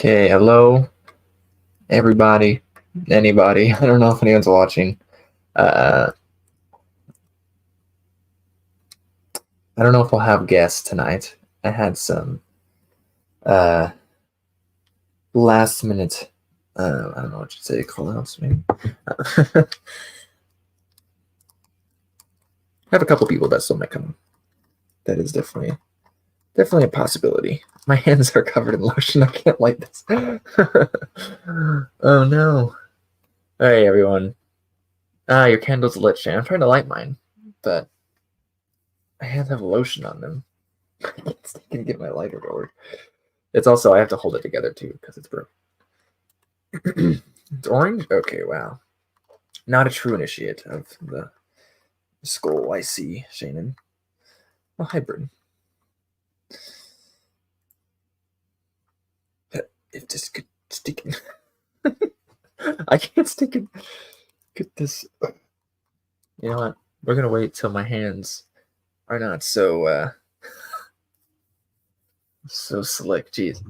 Okay, hello, everybody, anybody. I don't know if anyone's watching. I don't know if we'll have guests tonight. I had some uh, last minute, I don't know what you'd say, call outs, maybe. I have a couple people that still might come. That is definitely a possibility. My hands are covered in lotion. I can't light this. Oh no. Hey everyone. Your candle's lit, Shane. I'm trying to light mine, but my hands have lotion on them. I can get my lighter to work. It's also, I have to hold it together too because it's broken. It's orange? Okay, wow. Not a true initiate of the skull, I see, Shannon. Oh, hi, Burton. If this could stick in. I can't stick it. Get this. You know what? We're going to wait till my hands are not so slick. Jeez.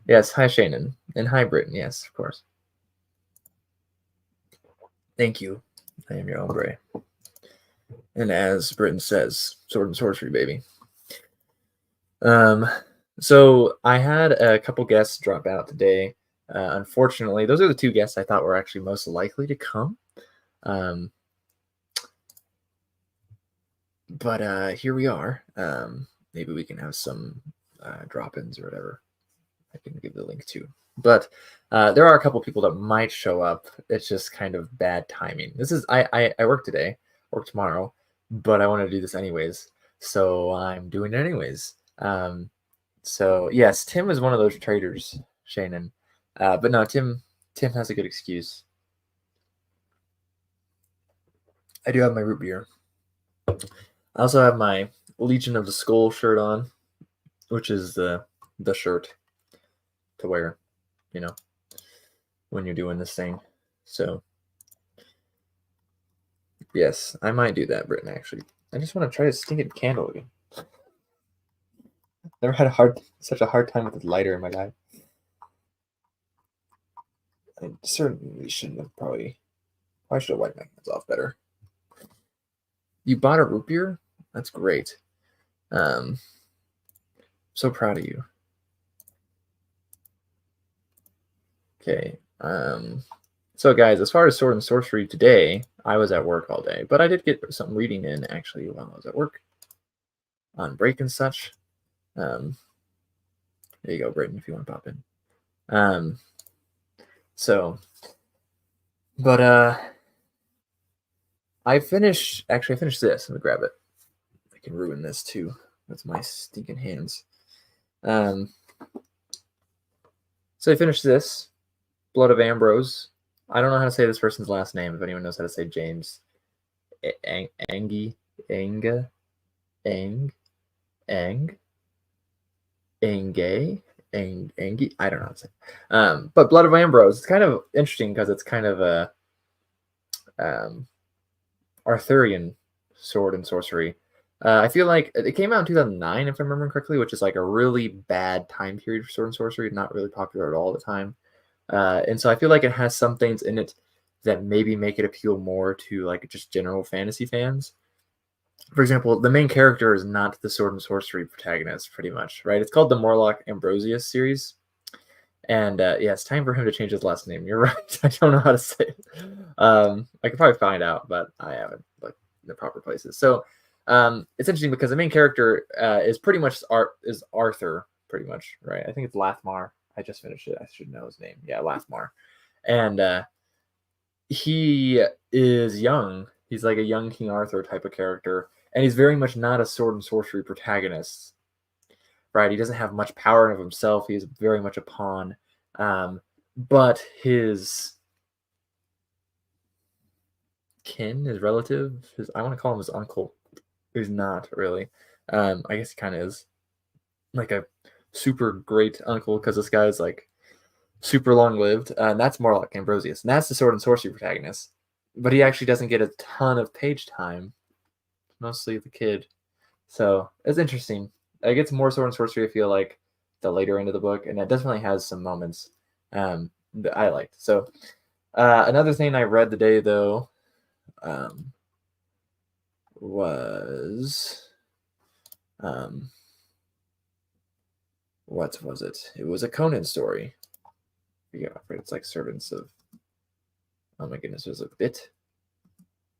Yes, hi, Shannon. And hi, Britton. Yes, of course. Thank you. I am your hombre. And as Britton says, sword and sorcery, baby. So I had a couple guests drop out today. Unfortunately, those are the two guests I thought were actually most likely to come. But here we are. Maybe we can have some drop-ins or whatever. I can give the link to. But there are a couple people that might show up. It's just kind of bad timing. This is I work today, work tomorrow, but I want to do this anyways, so I'm doing it anyways. So yes, Tim is one of those traders, Shannon. But no, Tim has a good excuse. I do have my root beer. I also have my Legion of the Skull shirt on, which is the shirt to wear, you know, when you're doing this thing. So yes, I might do that, Britton, actually. I just want to try to stinking candle again. Never had such a hard time with the lighter in my guy. I certainly shouldn't have probably should have wiped my hands off better. You bought a root beer? That's great. So proud of you. Okay. So guys, as far as sword and sorcery today, I was at work all day, but I did get some reading in actually while I was at work on break and such. There you go, Britton, if you want to pop in. I finished this. Let me grab it. I can ruin this too with my stinking hands. So I finished this, Blood of Ambrose. I don't know how to say this person's last name. If anyone knows how to say James, Angie, Anga, Ang, Angie. I don't know how to say. But Blood of Ambrose, it's kind of interesting because it's kind of a Arthurian sword and sorcery. I feel like it came out in 2009, if I remember correctly, which is like a really bad time period for sword and sorcery, not really popular at all at the time. And so I feel like it has some things in it that maybe make it appeal more to like just general fantasy fans. For example, the main character is not the sword and sorcery protagonist, pretty much, right? It's called the Morlock Ambrosius series. And yeah, it's time for him to change his last name. You're right. I don't know how to say it. I could probably find out, but I haven't looked in the proper places. So it's interesting because the main character is pretty much Arthur, pretty much, right? I think it's Lathmar. I just finished it. I should know his name. Yeah, Lathmar. And he is young. He's like a young King Arthur type of character. And he's very much not a sword and sorcery protagonist, right? He doesn't have much power of himself. He's very much a pawn. But his kin, his relative, I want to call him his uncle, who's not really. I guess he kind of is like a super great uncle because this guy's like super long lived. And that's more like Ambrosius. And that's the sword and sorcery protagonist. But he actually doesn't get a ton of page time. Mostly the kid. So it's interesting. It gets more sword and sorcery, I feel like, the later end of the book, and it definitely has some moments that I liked. So another thing I read today though was what was it? It was a Conan story. Yeah, it's like Servants of. Oh my goodness, was it Bit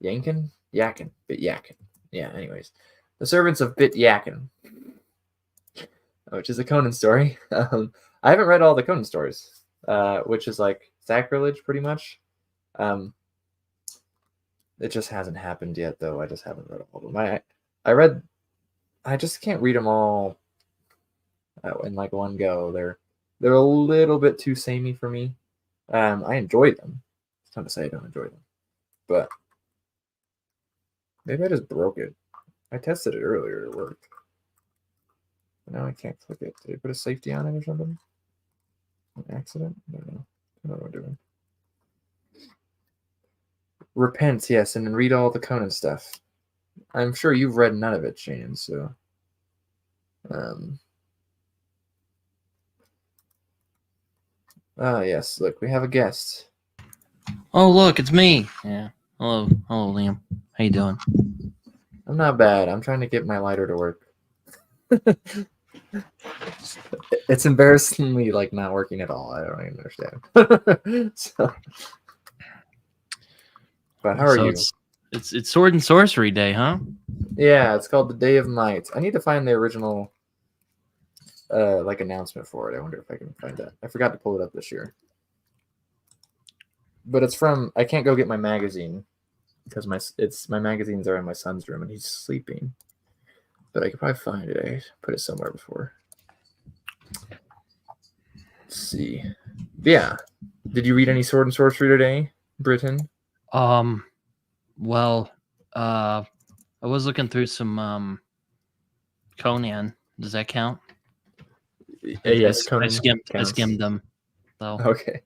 Yankin? Yakin. Bit Yakin. Yeah, anyways. The Servants of Bit Yakin, which is a Conan story. I haven't read all the Conan stories, which is like sacrilege pretty much. It just hasn't happened yet, though. I just haven't read all of them. I just can't read them all in like one go. They're a little bit too samey for me. I enjoy them. It's not to say I don't enjoy them, but maybe I just broke it. I tested it earlier. It worked. But now I can't click it. Did I put a safety on it or something? An accident? I don't know. I don't know what I'm doing. Repent, yes, and then read all the Conan stuff. I'm sure you've read none of it, Shane, so... yes, look, we have a guest. Oh, look, it's me. Yeah. Hello, Liam. How you doing? I'm not bad. I'm trying to get my lighter to work. It's embarrassingly like not working at all. I don't even understand. But how are you? It's Sword and Sorcery Day, huh? Yeah, it's called the Day of Might. I need to find the original like announcement for it. I wonder if I can find that. I forgot to pull it up this year. But it's from I can't go get my magazine because my magazines are in my son's room and he's sleeping. But I could probably find it. I put it somewhere before. Let's see. Yeah. Did you read any Sword and Sorcery today, Britain? Well, I was looking through some Conan. Does that count? Yes, Conan. I skimmed them, though. Okay.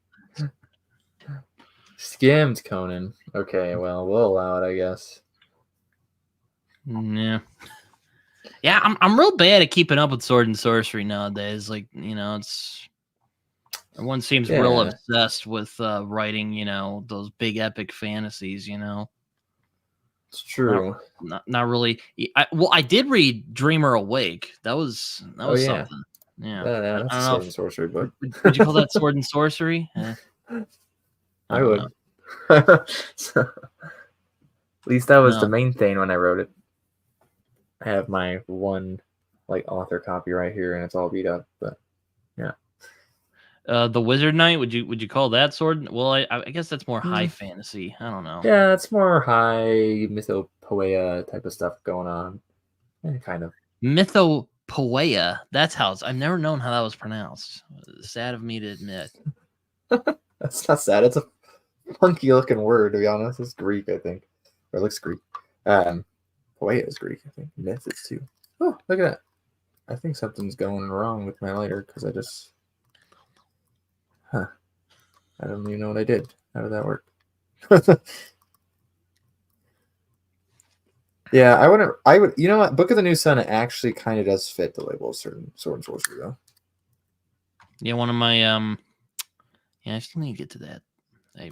Skimmed Conan. Okay, well, we'll allow it, I guess. Yeah. Yeah, I'm real bad at keeping up with Sword and Sorcery nowadays. Like, it's everyone seems real obsessed with writing, those big epic fantasies, It's true. Not really. I did read Dreamer Awake. That was something. Yeah. That's a Sword and Sorcery book. Would you call that Sword and Sorcery? I would. So, at least that was the main thing when I wrote it. I have my one like author copy right here, and it's all beat up. But yeah. The Wizard Knight. Would you call that sword? Well, I guess that's more high fantasy. I don't know. Yeah, it's more high mythopoeia type of stuff going on. Kind of mythopoeia. That's how I've never known how that was pronounced. Sad of me to admit. That's not sad. It's a funky looking word, to be honest. It's Greek, I think, or it looks Greek. Poeia is Greek, I think. Myth is too. Oh, look at that. I think something's going wrong with my lighter because I just. I don't even know what I did. How did that work? Yeah, I would. You know what? Book of the New Sun actually kind of does fit the label of certain Sword and Sorcery, though. Yeah, one of my Yeah, I still need to get to that. I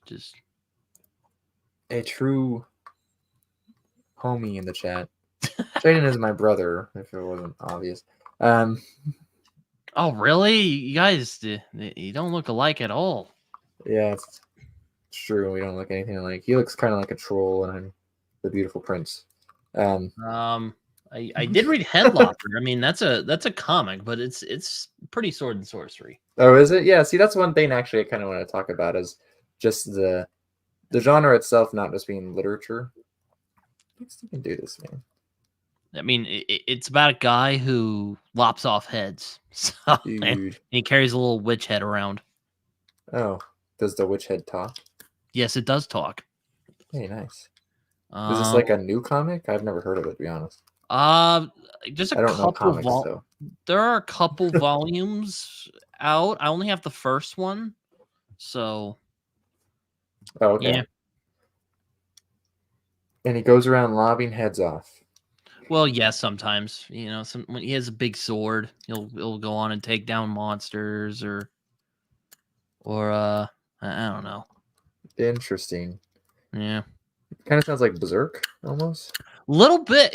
just a true homie in the chat. Jaden is my brother, if it wasn't obvious. Oh, really? You guys, you don't look alike at all. Yeah, it's true. We don't look anything alike. He looks kind of like a troll, and I'm the beautiful prince. I did read Headlocker. I mean, that's a comic, but it's pretty Sword and Sorcery. Oh, is it? Yeah. See, that's one thing actually I kind of want to talk about is just the genre itself, not just being literature. I guess you can do this, man. I mean, it's about a guy who lops off heads. So, and he carries a little witch head around. Oh, does the witch head talk? Yes, it does talk. Hey, nice. Is this like a new comic? I've never heard of it, to be honest. Just I don't know comics, so. There are a couple volumes out. I only have the first one, so. Oh, okay. Yeah. And he goes around lobbing heads off. Well, yes, sometimes when he has a big sword, he'll go on and take down monsters or I don't know. Interesting. Yeah, Kind of sounds like Berserk almost. a little bit.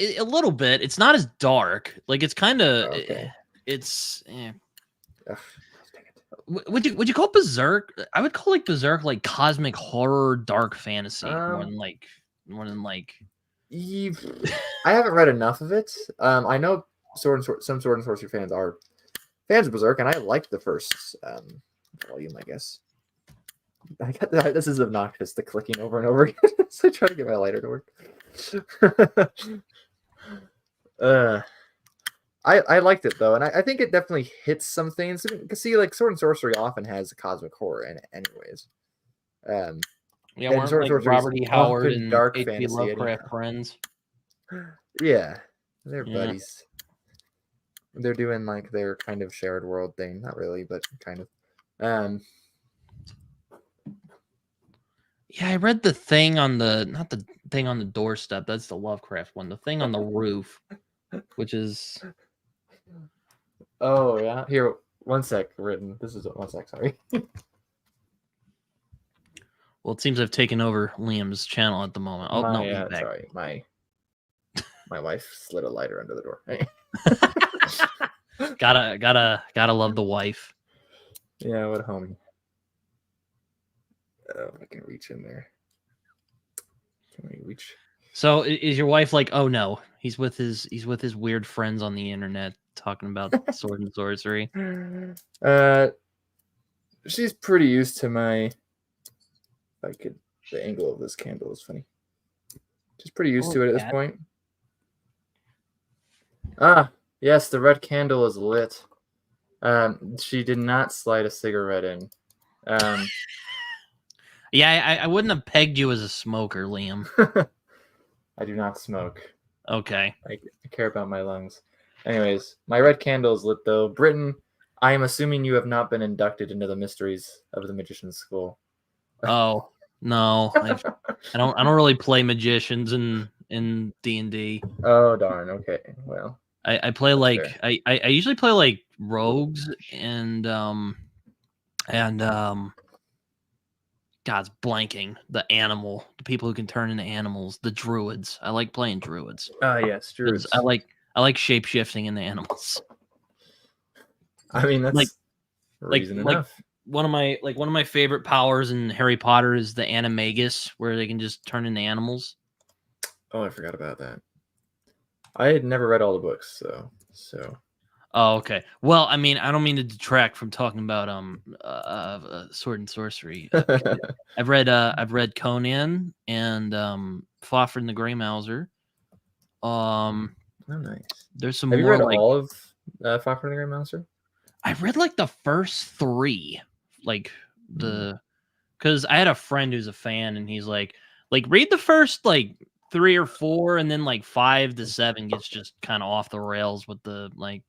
It's not as dark. Like it's kind of Okay. it's. Ugh, dang it. Would you call Berserk? I would call like Berserk like cosmic horror, dark fantasy more than like. I haven't read enough of it. I know some Sword and Sorcery fans are fans of Berserk, and I liked the first volume, I guess. This is obnoxious, the clicking over and over again. So I try to get my lighter to work. I liked it though, and I think it definitely hits some things. Because see, like Sword and Sorcery often has a cosmic horror in it, anyways. Yeah, And weren't Sword and like Sorcery is Robert E. Howard often and dark H.P. fantasy, Lovecraft anyhow. friends. Yeah, they're Yeah. buddies. They're doing like their kind of shared world thing. Not really, but kind of. Yeah, I read the thing on not the thing on the doorstep. That's the Lovecraft one. The thing on the roof, which is Oh yeah. Here, one sec. Written. This is one sec. Sorry. well, it seems I've taken over Liam's channel at the moment. Oh no, he's back. Sorry. My wife slid a lighter under the door. gotta love the wife. Yeah, what a homie. Oh, I can reach in there. Can we reach? So is your wife like, oh no, he's with his weird friends on the internet talking about sword and sorcery? She's pretty used to my. The angle of this candle is funny. She's pretty used to it at this point. Ah, yes, the red candle is lit. She did not slide a cigarette in. Yeah, I wouldn't have pegged you as a smoker, Liam. I do not smoke. Okay. I care about my lungs. Anyways, my red candle is lit though. Britton, I am assuming you have not been inducted into the mysteries of the magician's school. Oh no, I don't really play magicians in D&D. Oh darn. Okay. Well, I play like fair. I usually play like rogues and God's blanking the people who can turn into animals, the druids. I like playing druids. Yes, druids. I like shape shifting into animals. I mean, that's reason enough. One of my favorite powers in Harry Potter is the animagus, where they can just turn into animals. Oh, I forgot about that. I had never read all the books, so. Oh, okay. Well, I mean, I don't mean to detract from talking about sword and sorcery. I've read Conan and Fafhrd and the Grey Mouser. Oh, nice. There's some Have more. You read like all of Fafhrd and the Grey Mouser? I read like the first 3, like because I had a friend who's a fan, and he's like read the first like 3 or 4, and then like 5 to 7 gets just kind of off the rails with the like.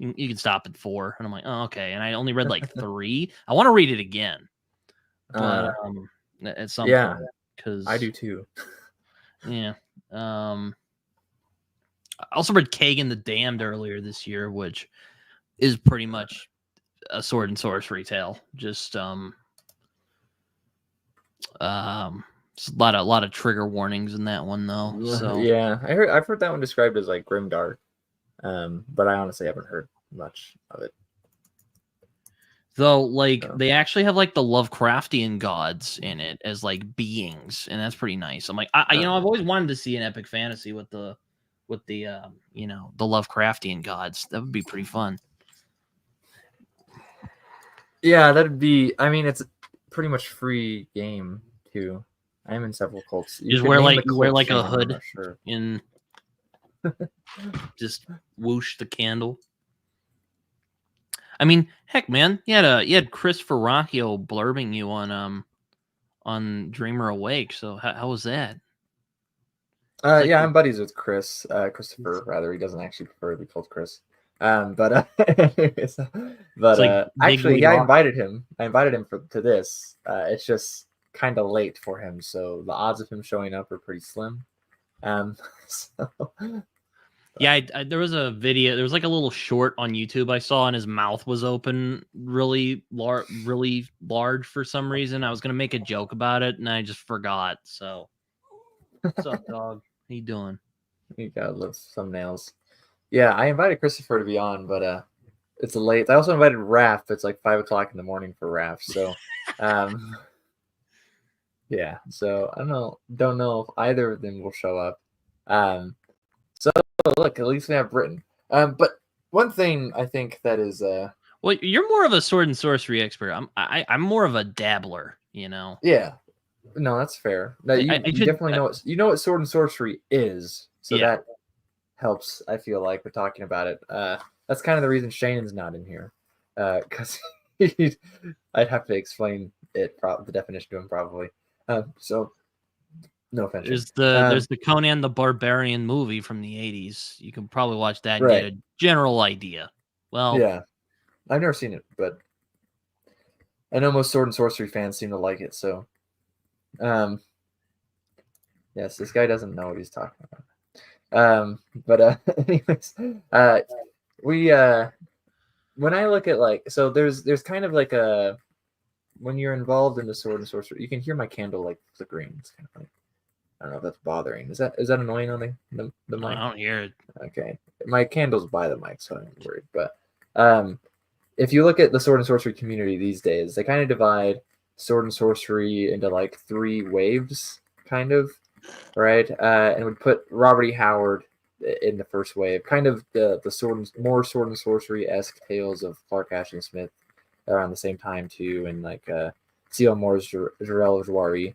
You can stop at 4, and I'm like, oh, okay. And I only read like 3. I want to read it again, but at some point, because I do too. Yeah. I also read Kagan the Damned earlier this year, which is pretty much a sword and sorcery tale. Just it's a lot of trigger warnings in that one though. So yeah, I've heard that one described as like grimdark, but I honestly haven't heard much of it. Though, they actually have like the Lovecraftian gods in it as like beings, and that's pretty nice. I'm like, I've always wanted to see an epic fantasy with the the Lovecraftian gods. That would be pretty fun. Yeah, that'd be. I mean, it's pretty much free game too. I'm in several cults. You just wear like a hood and just whoosh the candle. I mean, heck, man, you had Chris Ferracchio blurbing you on Dreamer Awake. So how was that? Yeah, I'm buddies with Chris. Christopher, rather. He doesn't actually prefer to be called Chris. Anyways, actually, I invited him. I invited him to this. It's just kind of late for him, so the odds of him showing up are pretty slim. So Yeah, there was a video. There was like a little short on YouTube I saw, and his mouth was open, really large for some reason. I was gonna make a joke about it, and I just forgot. So, what's up, dog? How you doing? You gotta love thumbnails. Yeah, I invited Christopher to be on, but it's late. I also invited Raph. It's like 5 o'clock in the morning for Raph. So, um, yeah. So I don't know if either of them will show up. So look, at least we have Britain. But one thing I think that is Well, you're more of a sword and sorcery expert. I'm more of a dabbler. You know. yeah. No, that's fair. No, you definitely know what sword and sorcery is. So Yeah. that helps, I feel like, with talking about it. That's kind of the reason Shannon's not in here. Because I'd have to explain the definition to him probably. So no offense. There's the Conan the Barbarian movie from the 80s. You can probably watch that and Right. get a general idea. Well, yeah. I've never seen it, but I know most sword and sorcery fans seem to like it, so yes, this guy doesn't know what he's talking about. But anyways, we when I look at there's kind of like a when you're involved in the sword and sorcery, you can hear my candle like flickering. It's kind of like, I don't know if that's bothering. Is that annoying on the mic? I don't hear it. Okay, my candle's by the mic, so I'm worried. But if you look at the sword and sorcery community these days, they kind of divide sword and sorcery into like 3 waves, kind of, right? And would put Robert E. Howard in the first wave, kind of the more sword and sorcery esque tales of Clark Ashton Smith around the same time too, and like C.L. Moore's Jarell Jouari.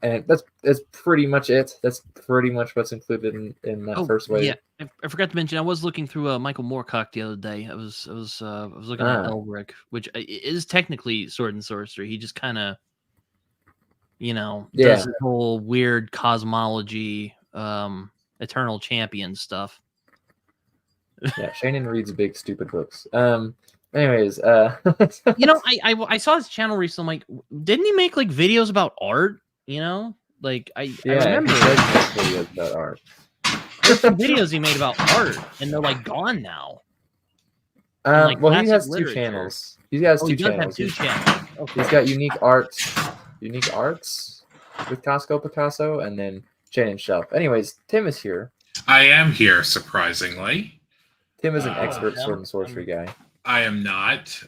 And that's pretty much it. That's pretty much what's included in that first wave. Yeah, I forgot to mention. I was looking through Michael Moorcock the other day. I was looking at Elric, which is technically sword and sorcery. He just kind of, does this whole weird cosmology, eternal champion stuff. Yeah, Shannon reads big stupid books. Anyways, I saw his channel recently. I'm like, didn't he make like videos about art? Like I remember he does make videos about art. There's some videos he made about art, and they're like gone now. Well, he has 2 channels. He has 2 channels. He does have 2 channels. Okay. He's got Unique Arts with Costco Picasso, and then Shannon Shelf. Anyways, Tim is here. I am here, surprisingly. Tim is an expert sword and sorcery guy. I am not.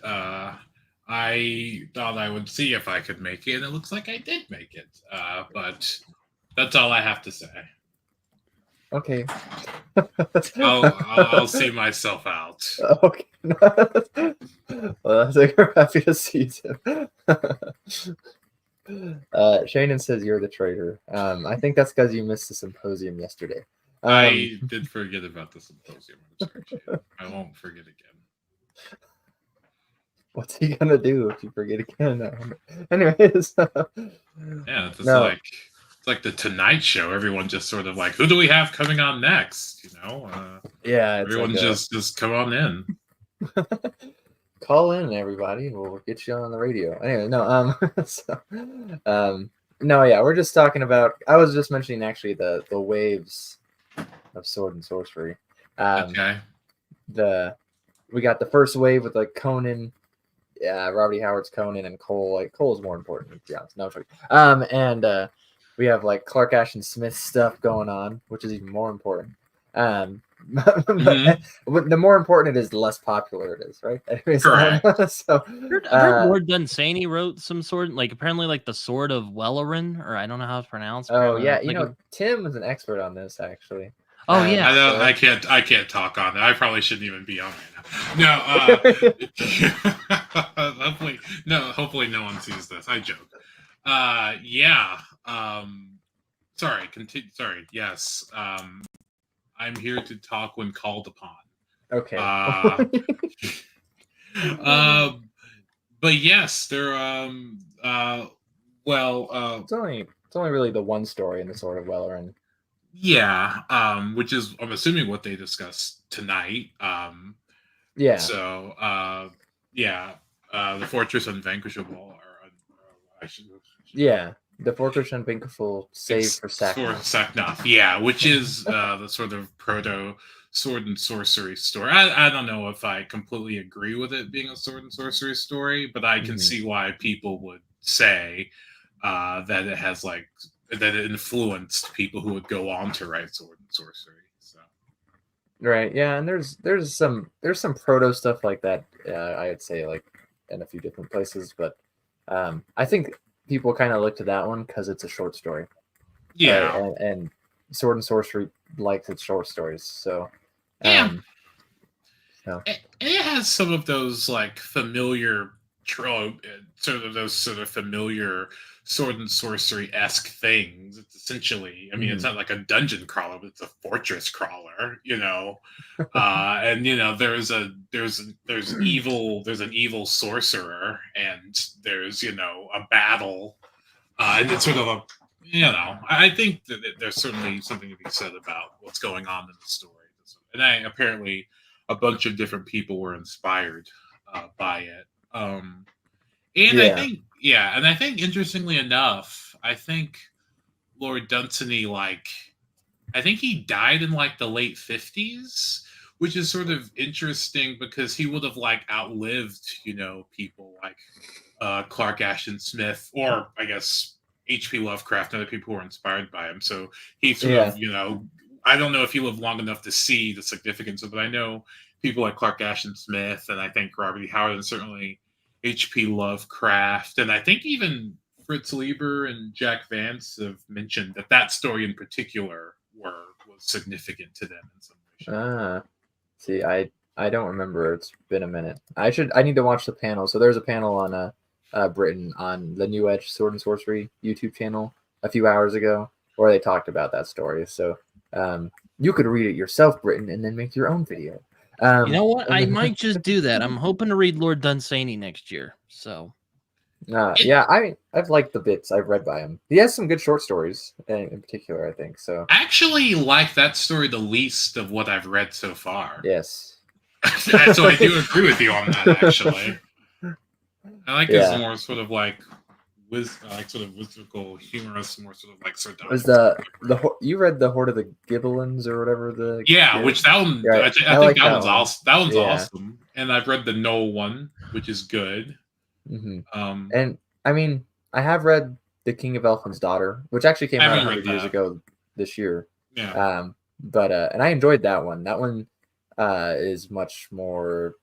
I thought I would see if I could make it, and it looks like I did make it. But that's all I have to say. Okay. I'll see myself out. Okay. Well, that's like we're happy to see Tim. Shannon says you're the traitor. I think that's because you missed the symposium yesterday. I did forget about the symposium. I won't forget again. What's he gonna do if you forget again? Anyways, yeah, it's like the Tonight Show. Everyone just sort of like, who do we have coming on next? Yeah, everyone like just come on in. Call in, everybody. We'll get you on the radio. Anyway, no, no, yeah, we're just talking about. I was just mentioning actually the waves of sword and sorcery. Okay. We got the first wave with like Conan. Yeah, Robert E. Howard's Conan and Cole. Like Cole's more important, to be honest. No, and we have like Clark Ashton Smith stuff going on, which is even more important. But the more important it is, the less popular it is, right? Anyways, correct. So I heard Lord Dunsany wrote some sword, like apparently like the Sword of Welleran, or I don't know how it's pronounced. Oh yeah, Tim is an expert on this actually. Oh yeah, I can't talk on it. I probably shouldn't even be on right now. No, hopefully no one sees this. I joke. Yeah. Sorry. Continue. Sorry. Yes. I'm here to talk when called upon. Okay. But yes, there. It's only really the one story in the Sword of Welleran. Yeah, which is I'm assuming what they discussed tonight. Yeah. So, the Fortress Unvanquishable, Yeah. The Fortress Unbreakable save It's for Sakna. Saknoth, yeah, which is the sort of proto sword and sorcery story. I don't know if I completely agree with it being a sword and sorcery story, but I can see why people would say that it has that it influenced people who would go on to write sword and sorcery. So Right. Yeah, and there's some proto stuff like that. I'd say like in a few different places, but I think people kind of look to that one because it's a short story. yeah, and Sword and Sorcery likes its short stories, so yeah. So. It has some of those like familiar trope, sort of familiar sword and sorcery esque things. It's essentially, I mean, it's not like a dungeon crawler, but it's a fortress crawler, you know. And you know, there's an evil sorcerer, and there's a battle, and it's sort of a I think that there's certainly something to be said about what's going on in the story, and apparently a bunch of different people were inspired by it. And Yeah. I think interestingly enough, I think Lord Dunsany, I think he died in like the late 50s, which is sort of interesting because he would have outlived, people like Clark Ashton Smith, or I guess H.P. Lovecraft and other people who were inspired by him. So he sort of, I don't know if he lived long enough to see the significance of it. I know people like Clark Ashton Smith, and I think Robert E. Howard, and certainly H.P. Lovecraft, and I think even Fritz Lieber and Jack Vance have mentioned that story in particular was significant to them in some way. See, I don't remember. It's been a minute. I need to watch the panel. So there's a panel on Britain on the New Edge Sword and Sorcery YouTube channel a few hours ago where they talked about that story. So you could read it yourself, Britain, and then make your own video. You know what? I might just do that. I'm hoping to read Lord Dunsany next year. So yeah, I've liked the bits I've read by him. He has some good short stories in particular, I think. So I actually like that story the least of what I've read so far. Yes. So I do agree with you on that, actually. I like his more sort of sort of whimsical, humorous, more sort of sardonic. Was you read the Horde of the Gibelins or whatever which that one I think that one's awesome. That one's awesome, and I've read the Noel one, which is good. And I mean, I have read The King of Elfland's Daughter, which actually came out 100 years ago this year. Yeah. But and I enjoyed that one. That one is much more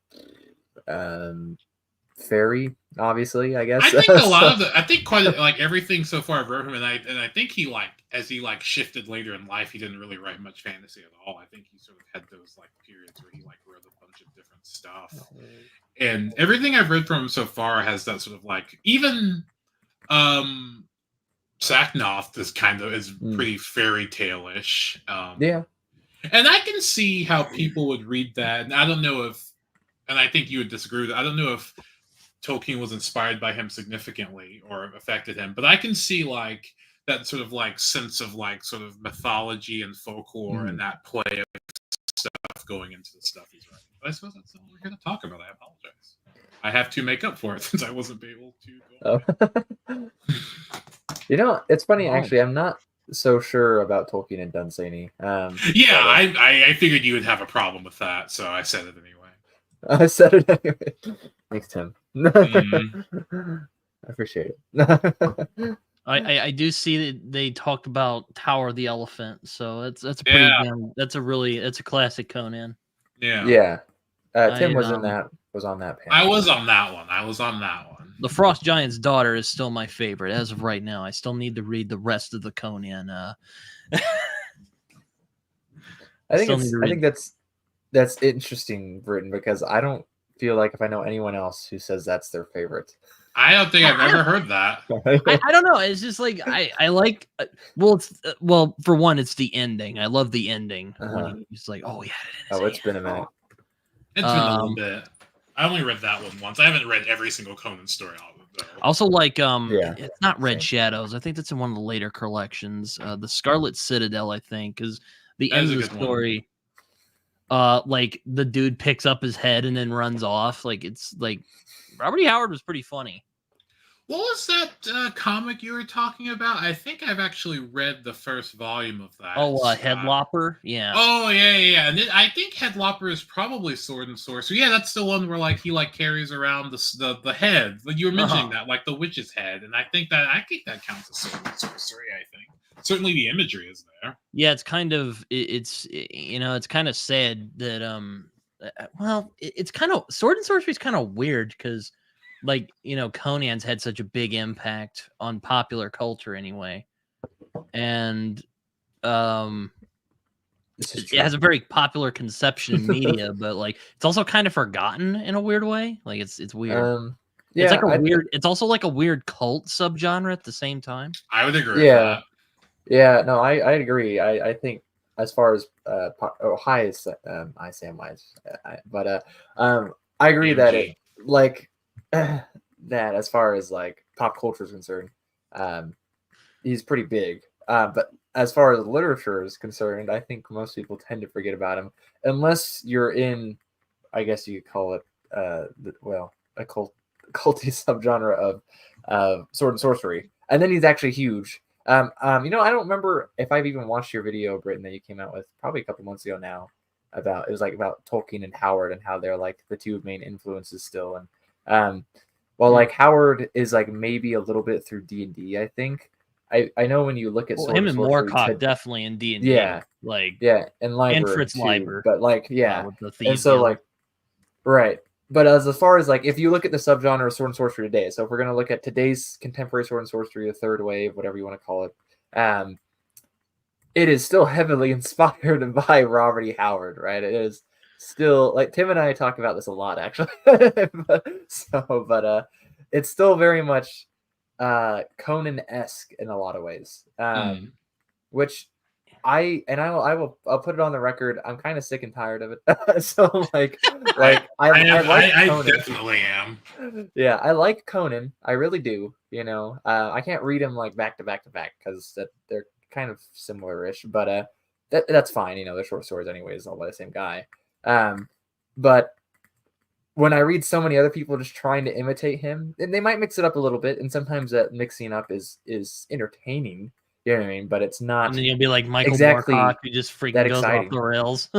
fairy, obviously, I guess. I think I think quite everything so far I've read from him, and I think he as he shifted later in life, he didn't really write much fantasy at all. I think he sort of had those periods where he wrote a bunch of different stuff. And everything I've read from him so far has that sort of even Saknoth is pretty fairy tale-ish. Yeah. And I can see how people would read that. And I don't know and I think you would disagree with it, I don't know if Tolkien was inspired by him significantly or affected him, but I can see that sort of sense of sort of mythology and folklore and that play of stuff going into the stuff he's writing. But I suppose that's all we're going to talk about. I apologize. I have to make up for it since I wasn't able to. It's funny actually. I'm not so sure about Tolkien and Dunsany. I figured you would have a problem with that, so I said it anyway. I said it anyway. Thanks, Tim. I appreciate it. I do see that they talked about Tower of the Elephant, so that's a pretty that's a classic Conan. Yeah. Tim was on that panel. I was on that one. The Frost Giant's Daughter is still my favorite as of right now. I still need to read the rest of the Conan. I think that's interesting, Britain, because I don't feel like if I know anyone else who says that's their favorite. I don't think I've ever heard that. I don't know. It's just I like. Well, for one, it's the ending. I love the ending. When he's like, "Oh yeah." It's been a minute. It's been a little bit. I only read that one once. I haven't read every single Conan story out of it, though. Also, it's not Red Shadows. I think that's in one of the later collections. The Scarlet Citadel, I think, is the end of the story. The dude picks up his head and then runs off. Robert E. Howard was pretty funny. What was that comic you were talking about? I think I've actually read the first volume of that. Oh, Headlopper, yeah. Oh yeah. And I think Headlopper is probably Sword and Sorcery. Yeah, that's the one where like he like carries around the head. Like you were mentioning that, like the witch's head, and I think that counts as Sword and Sorcery. I think certainly the imagery is there. Yeah, it's kind of it's kind of sad that well, it's kind of Sword and Sorcery is kind of weird because like Conan's had such a big impact on popular culture anyway, and um it has a very popular conception in media, but like it's also kind of forgotten in a weird way. Like it's weird. It's like it's also like a weird cult subgenre at the same time. I would agree with that. Yeah, no, I agree. I think as far as high is I say wise, but I agree that it like that as far as like pop culture is concerned, he's pretty big. But as far as literature is concerned, I think most people tend to forget about him unless you're in, I guess you could call it a culty subgenre of sword and sorcery, and then he's actually huge. I don't remember if I've even watched your video, Britton, that you came out with probably a couple months ago now. It was like about Tolkien and Howard and how they're like the two main influences still. And like Howard is like maybe a little bit through D&D, I think. I know when you look at him and Moorcock definitely in D&D. Yeah, and Liber and Fritz too, Leiber, but like with the and so like right. But as far as like, if you look at the subgenre of sword and sorcery today, so if we're going to look at today's contemporary sword and sorcery, the third wave, whatever you want to call it, it is still heavily inspired by Robert E. Howard, right? It is still like Tim and I talk about this a lot, actually. but it's still very much Conan-esque in a lot of ways, which I'll put it on the record. I'm kind of sick and tired of it. So like I definitely am. Yeah, I like Conan. I really do. I can't read him like back to back to back because they're kind of similar-ish. But that's fine. They're short stories anyways, all by the same guy. But when I read so many other people just trying to imitate him, and they might mix it up a little bit, and sometimes that mixing up is entertaining. You know what I mean? But it's not. And then you'll be like Michael exactly Moorcock, who just freaking goes off the rails.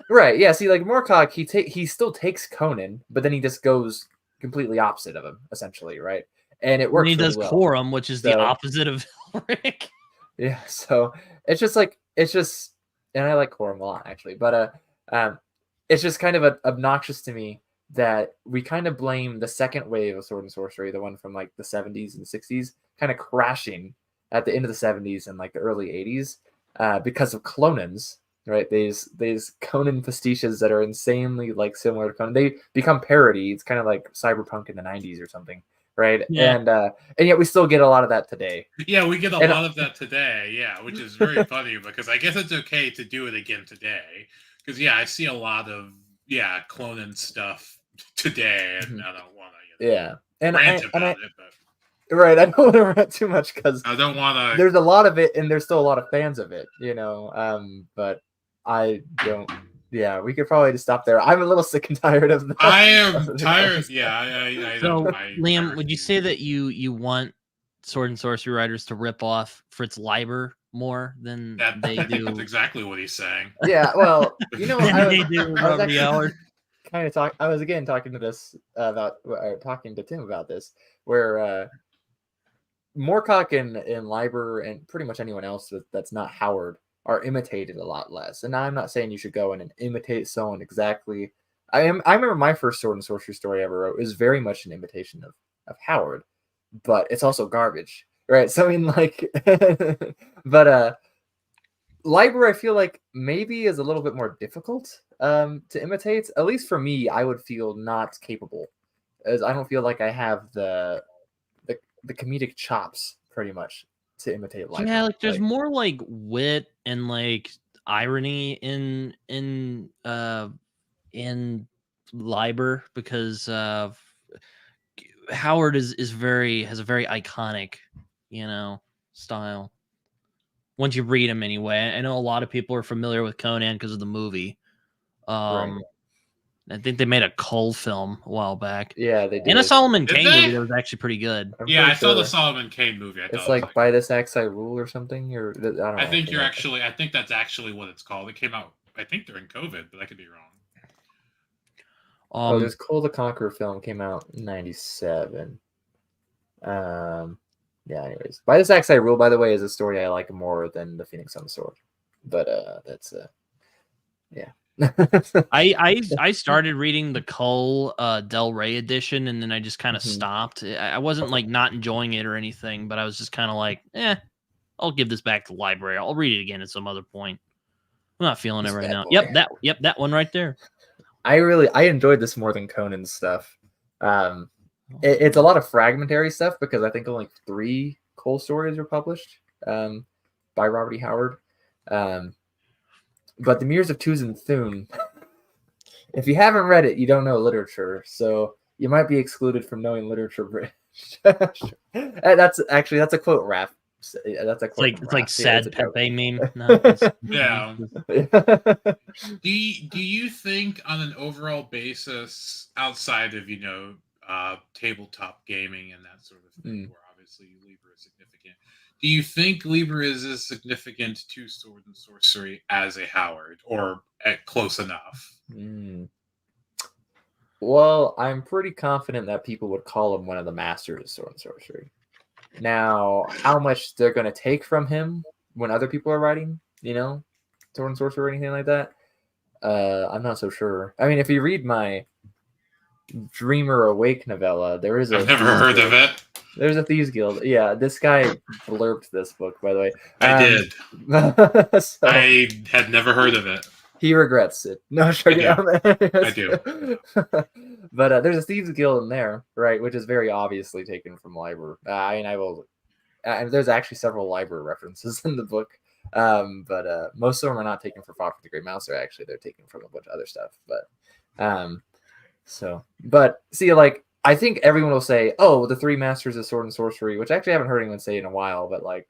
Right. Yeah. See, like Moorcock, he still takes Conan, but then he just goes completely opposite of him, essentially, right? And it works. And he does Corum, which is the opposite of Rick. Yeah. So it's just, and I like Corum a lot actually, but it's just kind of obnoxious to me that we kind of blame the second wave of sword and sorcery, the one from like the 70s and 60s, kind of crashing at the end of the 70s and like the early 80s because of clonins, right? These Conan pastiches that are insanely like similar to Conan. They become parody. It's kind of like cyberpunk in the 90s or something, right? Yeah. And yet we still get a lot of that today. Yeah, we get a lot of that today. Yeah, which is very funny because I guess it's okay to do it again today. Because I see a lot of cloning stuff today, and I don't want to rant about it. But right, I don't want to rant too much because I don't want to. There's a lot of it, and there's still a lot of fans of it, but I don't. Yeah, we could probably just stop there. I'm a little sick and tired of that. I am tired. Yeah, I so Liam, would you say that you want sword and sorcery writers to rip off Fritz Leiber more than they do? That's exactly what he's saying. Yeah, well, they do Robert Howard. I was again talking to Tim about this, where Moorcock and Leiber and pretty much anyone else that's not Howard are imitated a lot less. And I'm not saying you should go in and imitate someone exactly. I remember my first sword and sorcery story I ever wrote is very much an imitation of Howard, but it's also garbage, right? So I mean, like, but Leiber, I feel like maybe is a little bit more difficult to imitate. At least for me, I would feel not capable, as I don't feel like I have the comedic chops pretty much to imitate Leiber. Yeah, like there's more like wit and like irony in Leiber because Howard has a very iconic, style. Once you read him anyway. I know a lot of people are familiar with Conan because of the movie. Right. I think they made a Cole film a while back. Yeah, they did. And a Solomon Did Kane they? movie that was actually pretty good. Yeah, I saw the sure. Solomon Kane movie. I thought It's it was like By This Axe I Rule or something. Or I don't know. I think you're actually. I think that's actually what it's called. It came out, I think, during COVID, but I could be wrong. There's Cole the Conqueror film came out in '97. Yeah. Anyways, By This Axe I Rule, by the way, is a story I like more than The Phoenix on the Sword. But that's yeah. I started reading the Cole Del Rey edition, and then I just kind of stopped. I wasn't like not enjoying it or anything, but I was just kind of like, I'll give this back to the library. I'll read it again at some other point. I'm not feeling it right now. Boy. Yep, that one right there. I enjoyed this more than Conan's stuff. It's a lot of fragmentary stuff because I think only 3 Cole stories were published by Robert E. Howard. But The Mirrors of Tuz and Thun, if you haven't read it, you don't know literature, so you might be excluded from knowing literature. That's a quote, Raph. That's a quote. It's like sad Pepe meme. No, yeah. Do you think, on an overall basis, outside of tabletop gaming and that sort of thing, where obviously Libra is significant, do you think Libra is as significant to Sword and Sorcery as a Howard, or at close enough? Well, I'm pretty confident that people would call him one of the masters of Sword and Sorcery. Now, how much they're going to take from him when other people are writing, Sword and Sorcery or anything like that, I'm not so sure. I mean, if you read my Dreamer Awake novella, there is I've never heard of it. There's a Thieves Guild. Yeah, this guy blurbed this book, by the way. I did. So, I had never heard of it. He regrets it. No, sure. I do. But there's a Thieves Guild in there, right, which is very obviously taken from library. I will. There's actually several library references in the book, but most of them are not taken from Fought for the Great Mouse. They're taken from a bunch of other stuff. But see, like, I think everyone will say, "Oh, the 3 masters of Sword and Sorcery," which actually I haven't heard anyone say in a while. But like,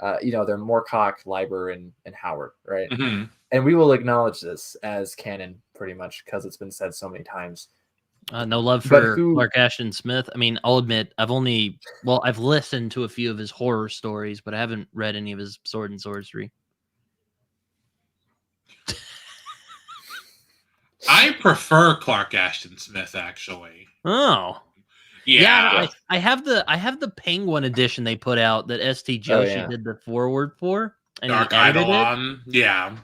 they're Moorcock, Liber, and Howard, right? Mm-hmm. And we will acknowledge this as canon pretty much because it's been said so many times. No love for Clark Ashton Smith. I mean, I'll admit, I've listened to a few of his horror stories, but I haven't read any of his Sword and Sorcery. I prefer Clark Ashton Smith, actually. Oh, yeah. I have the Penguin edition they put out that St. Joshi did the foreword for. And Dark Eidolon. Yeah.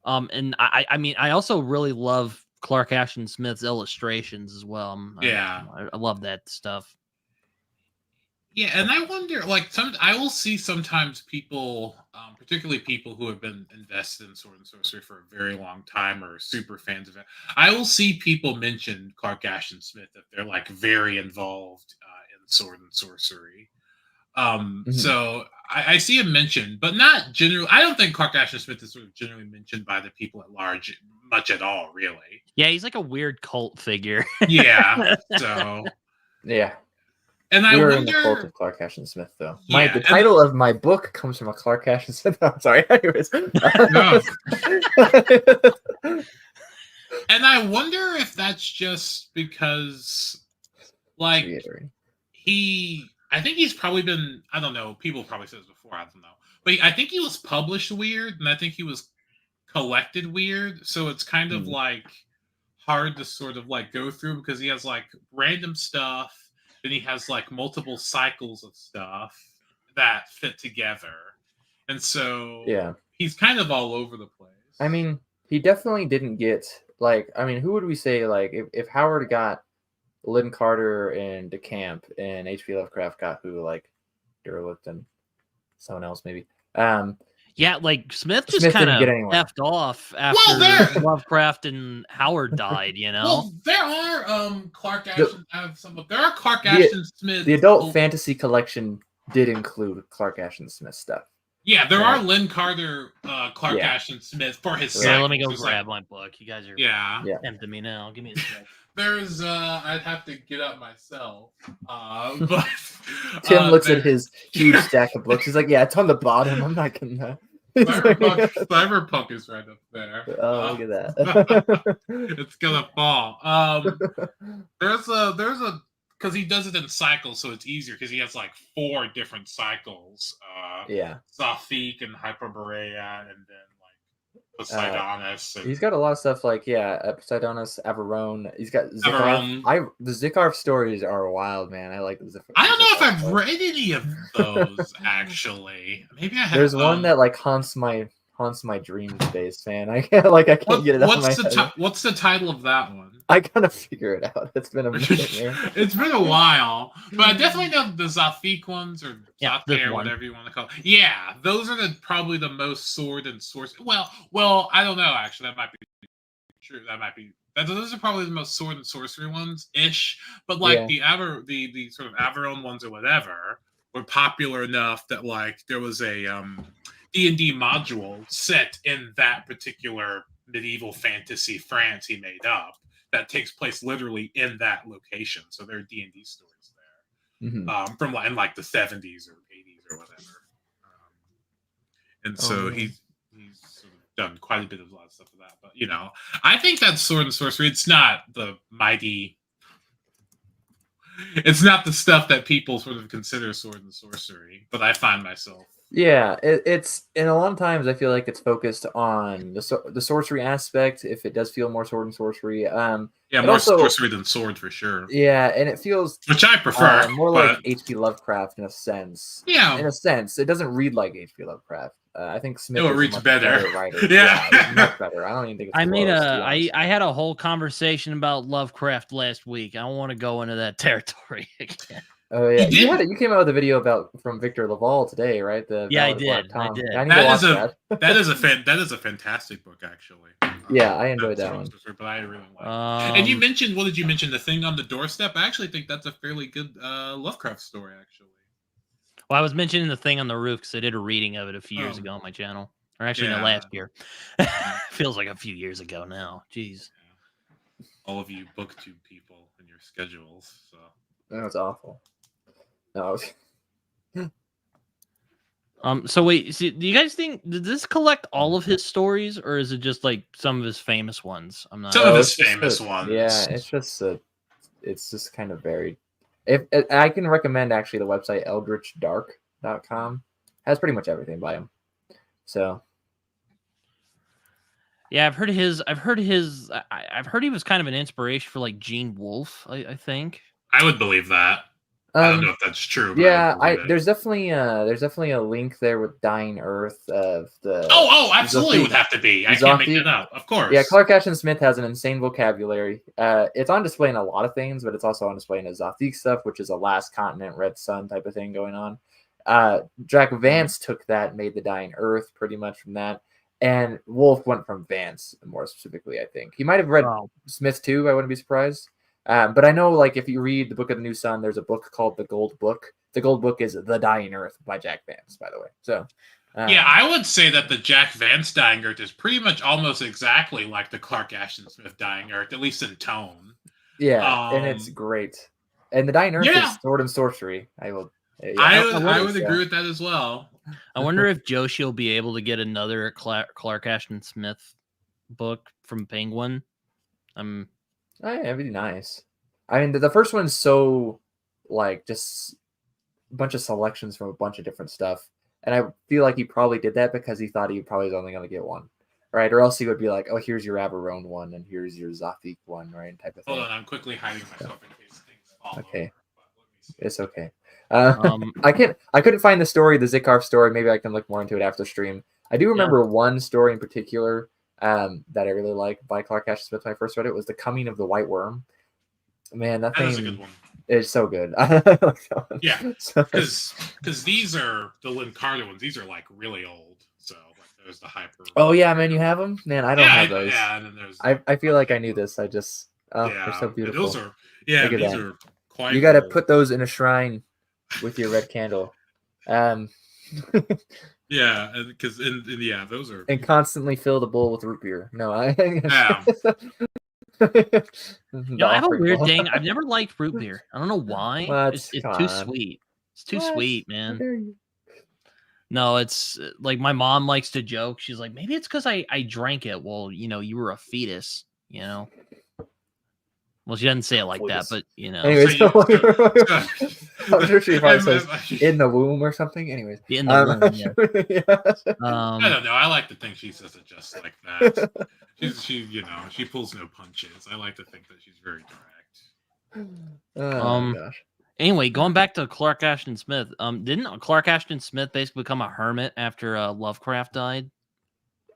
And I mean, I also really love Clark Ashton Smith's illustrations as well. I love that stuff. Yeah, and I wonder, like, I will see sometimes people, particularly people who have been invested in Sword and Sorcery for a very long time or super fans of it. I will see people mention Clark Ashton Smith if they're like very involved in Sword and Sorcery. So I see him mentioned, but not generally. I don't think Clark Ashton Smith is sort of generally mentioned by the people at large much at all, really. Yeah, he's like a weird cult figure. Yeah. So. Yeah. And We're in the cult of Clark Ashton Smith, though. The title of my book comes from a Clark Ashton Smith. I'm sorry. Anyways. No. And I wonder if that's just because, like, I think he's probably been, I don't know, people probably said this before, I don't know. But I think he was published weird, and I think he was collected weird. So it's kind of like hard to sort of like go through because he has like random stuff. Then he has like multiple cycles of stuff that fit together. And so he's kind of all over the place. I mean, he definitely didn't get, like, I mean, who would we say, like, if Howard got Lynn Carter and DeCamp and H.P. Lovecraft got who, like, Derelict and someone else maybe. Yeah, like Smith just kind of left off after Lovecraft and Howard died, Well, there are Clark Ashton. There are Clark Ashton Smith. The adult fantasy collection did include Clark Ashton Smith stuff. Yeah, there are Lynn Carter, Clark Ashton Smith for his. Yeah, let me go grab my book. You guys are tempting me now. Give me a second. There's I'd have to get up myself. But Tim looks at his huge stack of books. He's like, "Yeah, it's on the bottom. I'm not getting that." Cyberpunk is right up there. Oh, look at that. It's gonna fall. There's a because he does it in cycles, so it's easier because he has like 4 different cycles. Yeah. Sophique and Hyperborea, and then like Poseidonus. He's got a lot of stuff like Poseidonus, Averone. He's got Averone. Zikarf. The Zikarf stories are wild, man. I like the Zikarf. I don't know if I've read any of those actually. Maybe I have. There's one that like haunts my dream space, man. I can't get it out of my head. What's the title of that one? I gotta figure it out. It's been a minute, man. It's been a while, but I definitely know the Zafik ones or Zate or whatever you want to call it. Yeah, those are probably the most sword and sorcery. Well, I don't know. Actually, that might be true. Those are probably the most sword and sorcery ones ish. But like the sort of Averone ones or whatever were popular enough that like there was a D&D module set in that particular medieval fantasy France he made up that takes place literally in that location. So there are D&D stories there from in like the 70s or 80s or whatever. And so he's sort of done quite a bit of a lot of stuff with that. But, I think that sword and sorcery, it's not the mighty... It's not the stuff that people sort of consider sword and sorcery, but I find myself... Yeah, it's and a lot of times I feel like it's focused on the sorcery aspect. If it does feel more sword and sorcery, more sorcery than sword for sure. Yeah, and it feels which I prefer more like H.P. Lovecraft in a sense. Yeah, in a sense, it doesn't read like H.P. Lovecraft. I think Smith reads much better. Writer. Yeah, much better. I don't even think it's I had a whole conversation about Lovecraft last week. I don't want to go into that territory again. Oh yeah, you came out with a video from Victor Laval today, right? I did. I did. That is a fantastic book, actually. Yeah, I enjoyed that one. But I really like. And you mentioned, what did you mention? The Thing on the Doorstep. I actually think that's a fairly good Lovecraft story, actually. Well, I was mentioning The Thing on the Roof because I did a reading of it a few years ago on my channel, or actually no, last year. Feels like a few years ago now. Jeez. Yeah. All of you booktube people and your schedules. So that's awful. No. So wait, do you guys think, did this collect all of his stories, or is it just like some of his famous ones? I'm not. Some of his famous ones. Yeah, it's just kind of varied. If I can recommend actually the website eldritchdark.com has pretty much everything by him. So. Yeah, I've heard he was kind of an inspiration for like Gene Wolfe. I think. I would believe that. I don't know if that's true. But yeah, there's definitely a link there with Dying Earth of the. Oh, absolutely would have to be. I can't make that up. Of course. Yeah, Clark Ashton Smith has an insane vocabulary. It's on display in a lot of things, but it's also on display in his Zothique stuff, which is a Last Continent, Red Sun type of thing going on. Jack Vance took that, made the Dying Earth pretty much from that, and Wolf went from Vance more specifically. I think he might have read Smith too. I wouldn't be surprised. But I know, like, if you read the Book of the New Sun, there's a book called The Gold Book. The Gold Book is The Dying Earth by Jack Vance, by the way. So, yeah, I would say that the Jack Vance Dying Earth is pretty much almost exactly like the Clark Ashton Smith Dying Earth, at least in tone. Yeah, and it's great. And the Dying Earth is sword and sorcery. I would agree with that as well. I wonder if Joshi will be able to get another Clark Ashton Smith book from Penguin. That'd be nice. I mean, the first one's so, like, just a bunch of selections from a bunch of different stuff. And I feel like he probably did that because he thought he probably was only going to get one, right? Or else he would be like, oh, here's your Averone one, and here's your Zothique one, right? Type of thing. Hold on, I'm quickly hiding myself in case things fall. Okay. It's okay. I couldn't find the story, the Zikarf story. Maybe I can look more into it after stream. I do remember one story in particular that I really like by Clark Ashton Smith when I first read it was The Coming of the White Worm. Man, that thing is a good one. It's so good. I like that one. Yeah, because these are the Lynn Carter ones. These are like really old. So like there's the hyper. Oh yeah, man, you have them? Man, I don't have those. Yeah, and then there's. I feel like I knew this. I just they're so beautiful. Those are these are quite. You got to put those in a shrine with your red candle. Yeah, because those are. And constantly fill the bowl with root beer. No, I. I have a weird thing. I've never liked root beer. I don't know why. It's too sweet. It's too sweet, man. No, it's like my mom likes to joke. She's like, maybe it's because I drank it. Well, you were a fetus, Well, she doesn't say it like that, but Anyways, So I'm sure she probably says I in the womb or something. Anyways, in the womb, yeah. don't know. I like to think she says it just like that. She pulls no punches. I like to think that she's very direct. Oh gosh. Anyway, going back to Clark Ashton Smith, didn't Clark Ashton Smith basically become a hermit after Lovecraft died?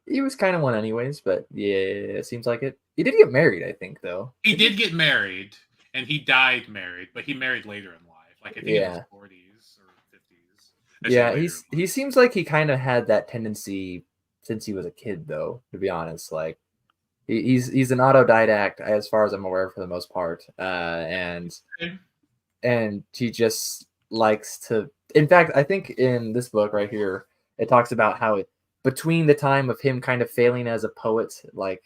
He was kind of one anyways, but yeah, it seems like it. He did get married, I think, though. He did get married, and he died married, but he married later in life. Like I think in his 40s or 50s. Yeah, he seems like he kind of had that tendency since he was a kid, though. To be honest, like he's an autodidact, as far as I'm aware, for the most part, and he just likes to. In fact, I think in this book right here, it talks about how between the time of him kind of failing as a poet, like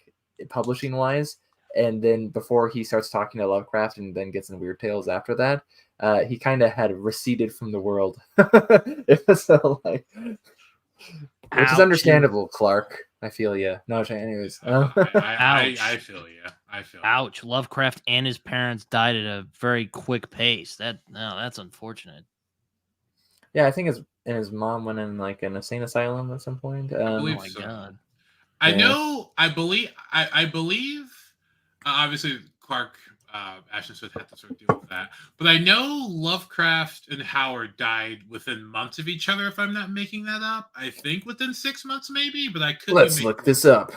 publishing wise, and then before he starts talking to Lovecraft and then gets in Weird Tales after that, he kind of had receded from the world. So, like, which is understandable, Clark. I feel you. No, anyways. I feel you. Ouch! Lovecraft and his parents died at a very quick pace. That's unfortunate. Yeah, I think his mom went in like an insane asylum at some point. I believe my so. God. I know. I believe. Obviously, Clark Ashton Smith had to sort of deal with that, but I know Lovecraft and Howard died within months of each other. If I'm not making that up, I think within 6 months, maybe. But I could. Let's look this up.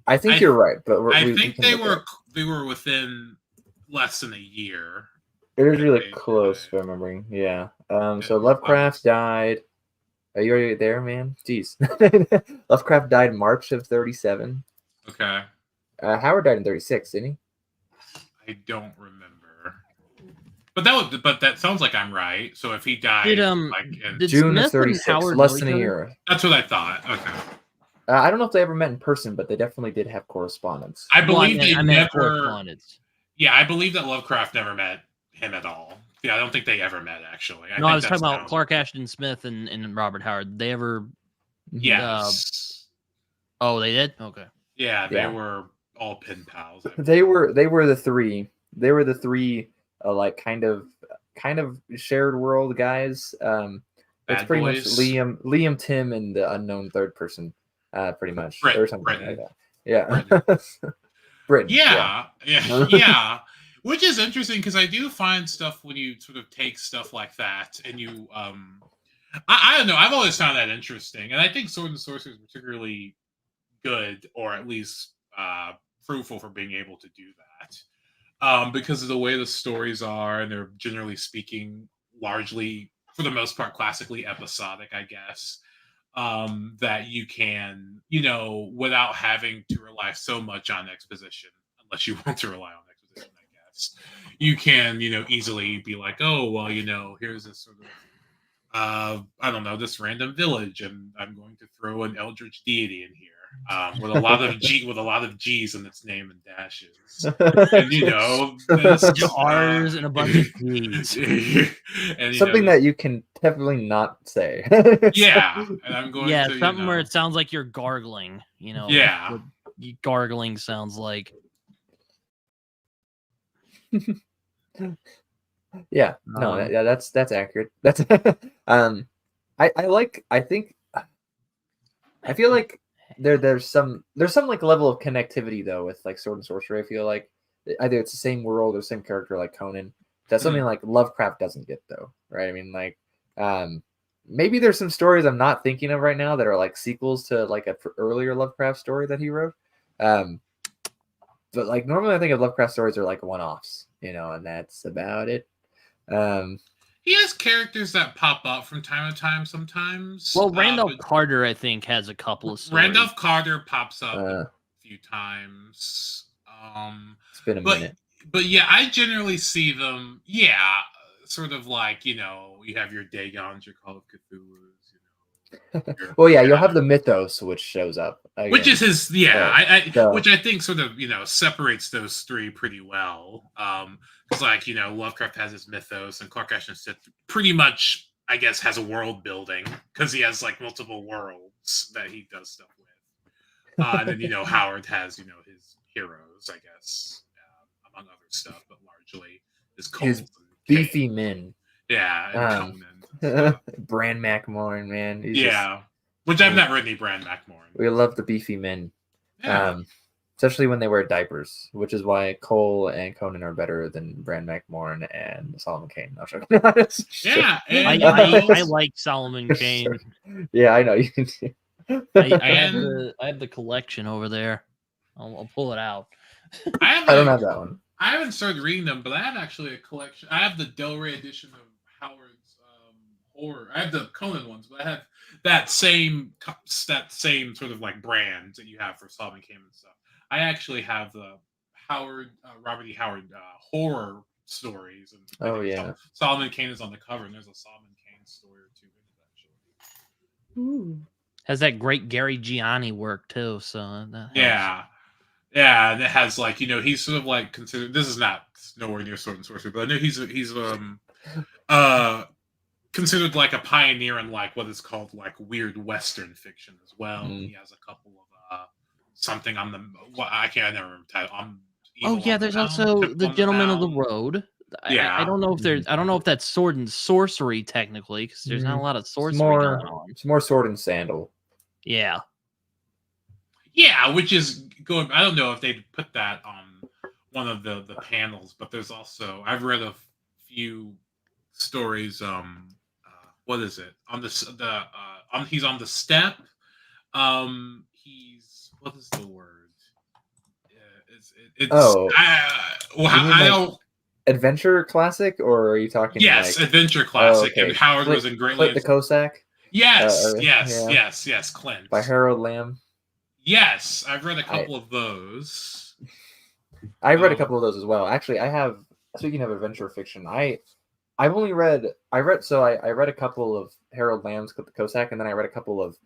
I think you're right, but I think they were within less than a year. It is really close, if I'm remembering. Yeah. So Lovecraft died. Are you already there, man? Jeez. Lovecraft died March of 37. Okay. Howard died in 36, didn't he? I don't remember. But that sounds like I'm right. So if he died did June Smith of 36, less than a year. That's what I thought. Okay. I don't know if they ever met in person, but they definitely did have correspondence. I believe they never. Correspondence. Yeah, I believe that Lovecraft never met him at all. Yeah, I don't think they ever met, actually. I was talking about Clark Ashton Smith and Robert Howard. Did they ever? Yes. Oh, they did? Okay. Yeah, they were all pen pals. They were the three. They were the three, like kind of shared world guys. It's pretty much Liam, Tim, and the unknown third person. Pretty much, or something like that. Yeah. Britain. Yeah. Which is interesting because I do find stuff when you sort of take stuff like that and you, I don't know. I've always found that interesting, and I think Sword and Sorcery is particularly good, or at least fruitful for being able to do that, because of the way the stories are, and they're generally speaking largely, for the most part, classically episodic, I guess. That you can, without having to rely so much on exposition, unless you want to rely on exposition, I guess, you can, easily be like, oh, well, here's this sort of, I don't know, this random village, and I'm going to throw an eldritch deity in here. With a lot of G's in its name and dashes, and R's and a bunch of G's, and something that you can definitely not say. Yeah, and I'm going to something where it sounds like you're gargling. Yeah, what gargling sounds like. Yeah, no, that's accurate. That's I feel like there's some like level of connectivity though with like Sword and Sorcery. I feel like either it's the same world or same character like Conan. That's something like Lovecraft doesn't get though, right? I mean, like maybe there's some stories I'm not thinking of right now that are like sequels to like a earlier Lovecraft story that he wrote. But like normally I think of Lovecraft stories are like one-offs, and that's about it. He has characters that pop up from time to time sometimes. Well, Randolph Carter, I think, has a couple of stories. Randolph Carter pops up a few times. It's been a minute. But yeah, I generally see them, sort of like, you have your Dagons, your Call of Cthulhu's, well, yeah, you'll have the mythos, which shows up. Again. Which is his, which I think sort of, separates those three pretty well. Because, like, Lovecraft has his mythos, and Clark Ashton Smith pretty much I guess, has a world building because he has like multiple worlds that he does stuff with. And then Howard has his heroes, I guess, among other stuff, but largely his Cole His and beefy Kane. men. Yeah, and Um, Conan. Bran McMorn, man. Yeah, which I've not read any Bran McMorn. We love the beefy men. Yeah. Especially when they wear diapers, which is why Cole and Conan are better than Bran McMorn and Solomon Kane. No, sure. Yeah, and, I like Solomon Kane. Sure. Yeah, I know you do. I have the collection over there. I'll pull it out. I don't have that one. I haven't started reading them, but I have actually a collection. I have the Del Rey edition of Howard's horror. I have the Conan ones, but I have that same sort of like brand that you have for Solomon Kane and stuff. I actually have the Robert E. Howard horror stories. And oh yeah, Solomon Kane is on the cover, and there's a Solomon Kane story or two in it actually. Ooh. Has that great Gary Gianni work too? So yeah, and it has like he's sort of like considered. This is nowhere near Sword and Sorcery, but I know he's considered like a pioneer in like what is called like weird Western fiction as well. He has a couple of something on the I never remember the title. There's also the Gentleman of the Road. Yeah, I don't know if I don't know if that's Sword and Sorcery technically, because there's not a lot of sorcery going on. It's more Sword and Sandal. Yeah, which is going. I don't know if they'd put that on one of the panels, but there's also I've read a few stories. What is it on he's on the step. He's what is the word? I don't. Adventure classic, or are you talking? Yes, adventure classic. And Howard was in greatly. Clint the Cossack. Yes, yes, Clint by Harold Lamb. Yes, I've read a couple of those. I've read a couple of those as well. Actually, I have. Speaking of adventure fiction, I read a couple of Harold Lamb's Clint the Cossack, and then I read a couple of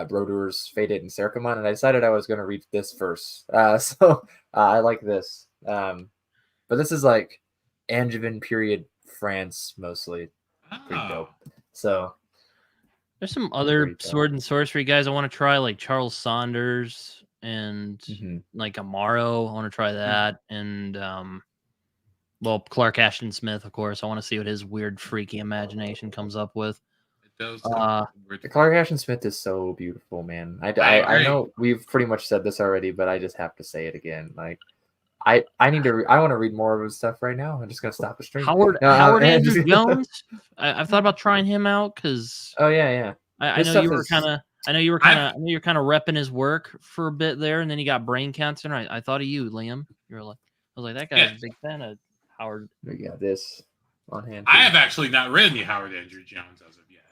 Brodur's Faded and Sericamon, and I decided I was going to read this first. I like this. But this is like Angevin period France mostly. Pretty dope. So there's some other Sword and Sorcery guys I want to try, like Charles Saunders and like Amaro. I want to try that. And Clark Ashton Smith, of course. I want to see what his weird, freaky imagination comes up with. Clark Ashton Smith is so beautiful, man. I know we've pretty much said this already, but I just have to say it again. Like, I want to read more of his stuff right now. I'm just gonna stop the stream. Howard Andrew Jones. I've thought about trying him out because. Oh yeah. I know you were kind of repping his work for a bit there, and then he got brain cancer. And I thought of you, Liam. I was like, that guy's a big fan of Howard. We got this on hand. I have actually not read any Howard Andrew Jones as of yet.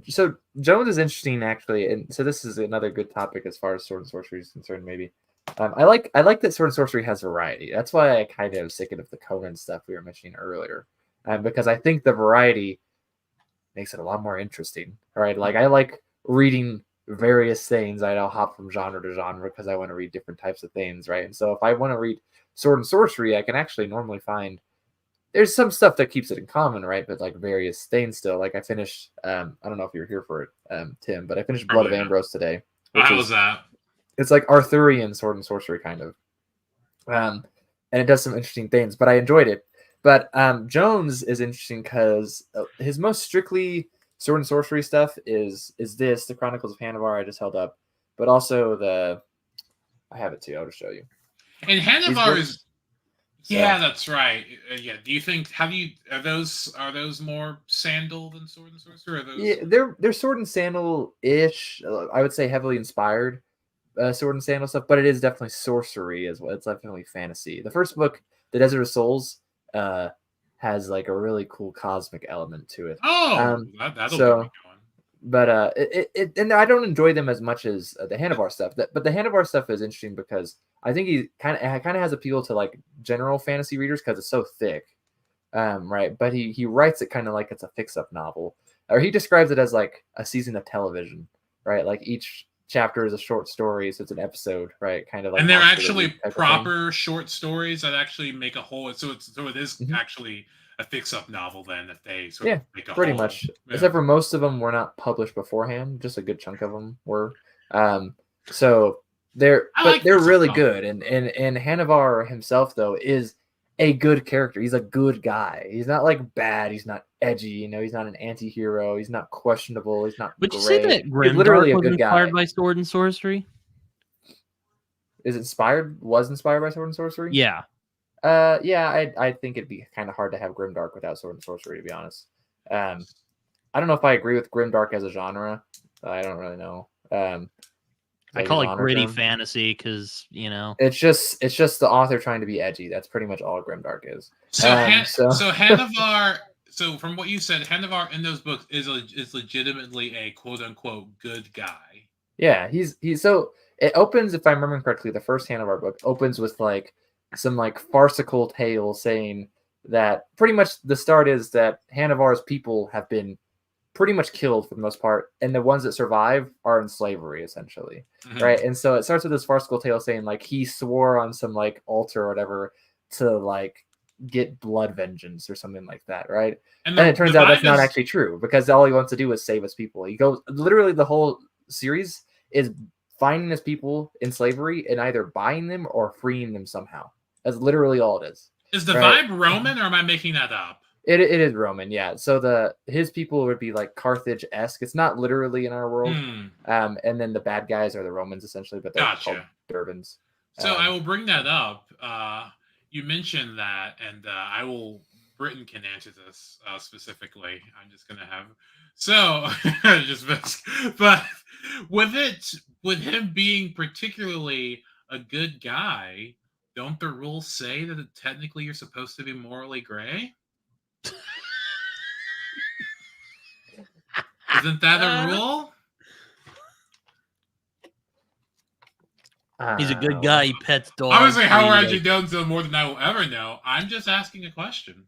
So Jones is interesting actually, and so this is another good topic as far as Sword and Sorcery is concerned. Maybe I like that Sword and Sorcery has variety. That's why I kind of am sick of the Conan stuff we were mentioning earlier, because I think the variety makes it a lot more interesting. Right, like I like reading various things. I'll hop from genre to genre because I want to read different types of things. Right, and so if I want to read Sword and Sorcery, I can actually normally find. There's some stuff that keeps it in common, right? But like various things still. Like I finished, I don't know if you're here for it, Tim, but I finished Blood of Ambrose today. How was that? It's like Arthurian Sword and Sorcery kind of. And it does some interesting things, but I enjoyed it. But Jones is interesting because his most strictly Sword and Sorcery stuff is the Chronicles of Hanovar I just held up, but also I have it too. I'll just show you. And Hanovar is. Yeah, that's right. Yeah. Do you think are those more Sandal than Sword and Sorcery? Or those... Yeah, they're Sword and Sandal-ish. I would say heavily inspired Sword and Sandal stuff, but it is definitely sorcery as well. It's definitely fantasy. The first book, The Desert of Souls, has like a really cool cosmic element to it. Oh, that'll be going. But and I don't enjoy them as much as the Hanovar stuff. But the Hanovar stuff is interesting because I think he kind of has appeal to like general fantasy readers because it's so thick, right? But he writes it kind of like it's a fix-up novel, or he describes it as like a season of television, right? Like each chapter is a short story, so it's an episode, right? Kind of like. And they're actually proper short stories that actually make a whole. So it is actually a fix-up novel then if they sort of make a pretty whole. much. Yeah. Except for most of them were not published beforehand. Just a good chunk of them were. So they're really good. And Hanavar himself though is a good character. He's a good guy. He's not like bad. He's not edgy. You know, he's not an anti-hero. He's not questionable. He's not. Would you say that He's literally Grimdark a was good inspired guy. by Sword and Sorcery? Was inspired by Sword and Sorcery? Yeah. Yeah, I think it'd be kind of hard to have Grimdark without Sword and Sorcery, to be honest. I don't know if I agree with Grimdark as a genre. I don't really know. I call it gritty fantasy because it's just the author trying to be edgy. That's pretty much all Grimdark is. So Hanavar. So from what you said, Hanavar in those books is legitimately a quote unquote good guy. Yeah, he's so it opens, if I remember correctly, the first Hanavar book opens with like some like farcical tale saying that pretty much the start is that Hanavar's people have been pretty much killed for the most part, and the ones that survive are in slavery essentially, right? And so it starts with this farcical tale saying like he swore on some like altar or whatever to like get blood vengeance or something like that, right? And it turns out that's not actually true, because all he wants to do is save his people. He goes literally the whole series is finding his people in slavery and either buying them or freeing them somehow. That's literally all it is. Is the vibe Roman, or am I making that up? It is Roman, yeah. So his people would be like Carthage-esque. It's not literally in our world. And then the bad guys are the Romans essentially, but they're called Durbans. So I will bring that up. You mentioned that, and Britain can answer this specifically. I'm just gonna have but with him being particularly a good guy, don't the rules say that technically you're supposed to be morally gray? Isn't that a rule? He's a good guy. He pets dogs. Obviously, Howard G. Jones knows more than I will ever know. I'm just asking a question.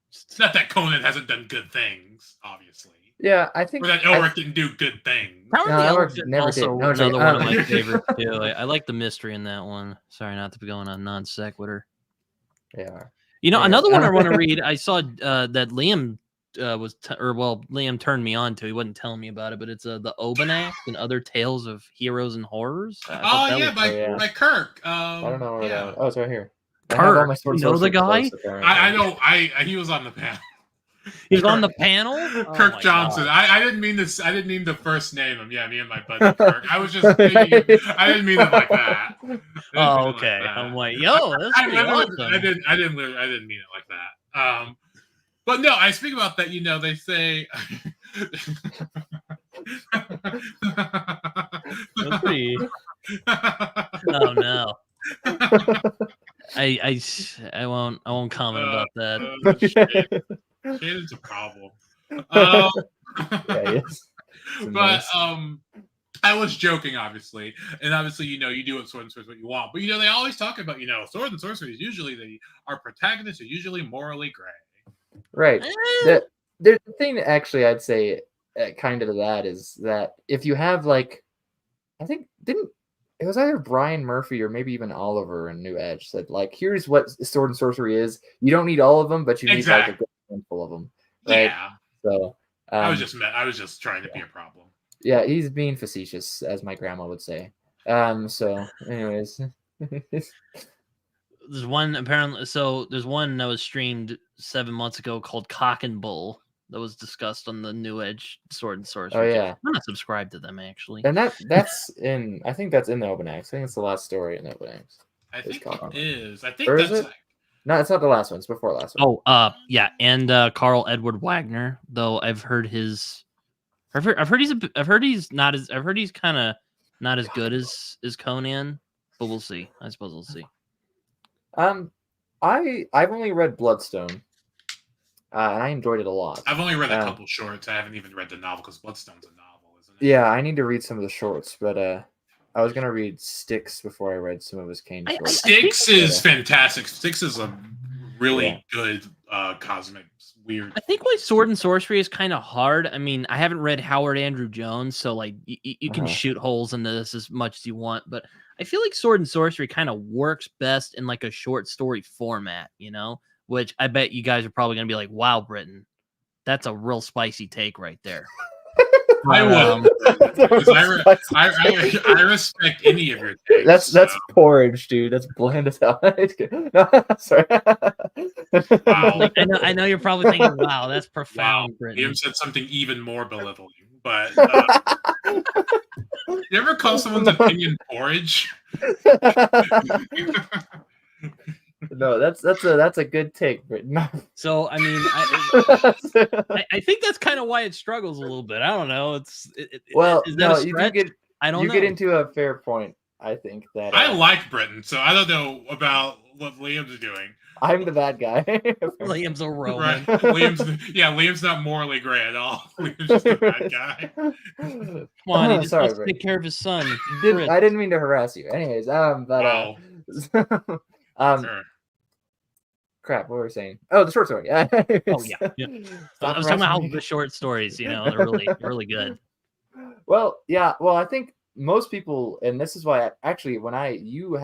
It's not that Conan hasn't done good things, obviously. Yeah, I think. Or that Elric didn't do good things. Elric never did. Another one of my favorites too. I like the mystery in that one. Sorry, not to be going on non sequitur. Yeah. Another one I want to read. I saw that Liam Liam turned me on to. He wasn't telling me about it, but it's the Obanach and Other Tales of Heroes and Horrors. By Kirk. I don't know where that. Oh, it's right here. Kirk, you know the guy? I know. He was on the panel. He was on the panel. Kirk Johnson. I didn't mean this. I didn't mean to first name him. Yeah, me and my buddy Kirk. I was just thinking. I didn't mean it like that. Oh, okay. Like I'm like, yo, that's pretty awesome. I didn't mean it like that. But no, I speak about that. They say. Oh no. I won't comment about that. Shannon's a problem. Yeah, he is. But I was joking, obviously, and obviously, you do what Sword and Sorcery what you want. But they always talk about, Sword and Sorcery is usually our protagonists are usually morally gray. Right. The thing actually I'd say kind of to that is that if you have like, I think it was either Brian Murphy or maybe even Oliver in New Edge said like, here's what Sword and Sorcery is. You don't need all of them, but you need like a good handful of them. Right? Yeah. So I was just trying to be a problem. Yeah, he's being facetious, as my grandma would say. So anyways. There's one apparently. So there's one that was streamed 7 months ago called Cock and Bull that was discussed on the New Edge Sword and Sorcery. Oh yeah, I'm not subscribed to them actually. And that's in. I think that's in the Open Axe. I think it's the last story in the Open Axe. I think it is. I think or that's. Is it? No, it's not the last one. It's before the last one. Oh, yeah, and Carl Edward Wagner. Though I've heard he's kind of not as good as Conan, but we'll see. I suppose we'll see. I've only read Bloodstone, and I enjoyed it a lot. I've only read a couple shorts. I haven't even read the novel because Bloodstone's a novel, isn't it? Yeah, I need to read some of the shorts, but I was gonna read Styx before I read some of his Kane shorts. Styx is fantastic. Styx is a really good cosmic weird. I think like Sword and Sorcery is kind of hard. I mean, I haven't read Howard Andrew Jones, so like you can shoot holes into this as much as you want, but I feel like Sword and Sorcery kind of works best in like a short story format, which I bet you guys are probably going to be like, wow, Britton, that's a real spicy take right there. I would, because I respect any of your takes. That's porridge, dude. That's bland as hell. No, sorry. Wow. I know you're probably thinking, wow, that's Wow, profound, Britton. Liam said something even more belittling. But you ever call someone's opinion porridge? No, that's a good take, but no. So I mean, I think that's kind of why it struggles a little bit. I don't know. Well, is that no, a stretch? I don't know. You get into a fair point. I think that I like Britain, so I don't know about what Liam's doing. I'm the bad guy. Liam's a Roman. Right. Liam's not morally gray at all. Liam's just a bad guy. Come on, he just wants to take care of his son. I didn't mean to harass you. Anyways, Wow. Sure. Crap, what were we saying? Oh, the short story. Oh yeah. I was talking about how the short stories, they're really, really good. Well, yeah. Well, I think most people, and this is why when you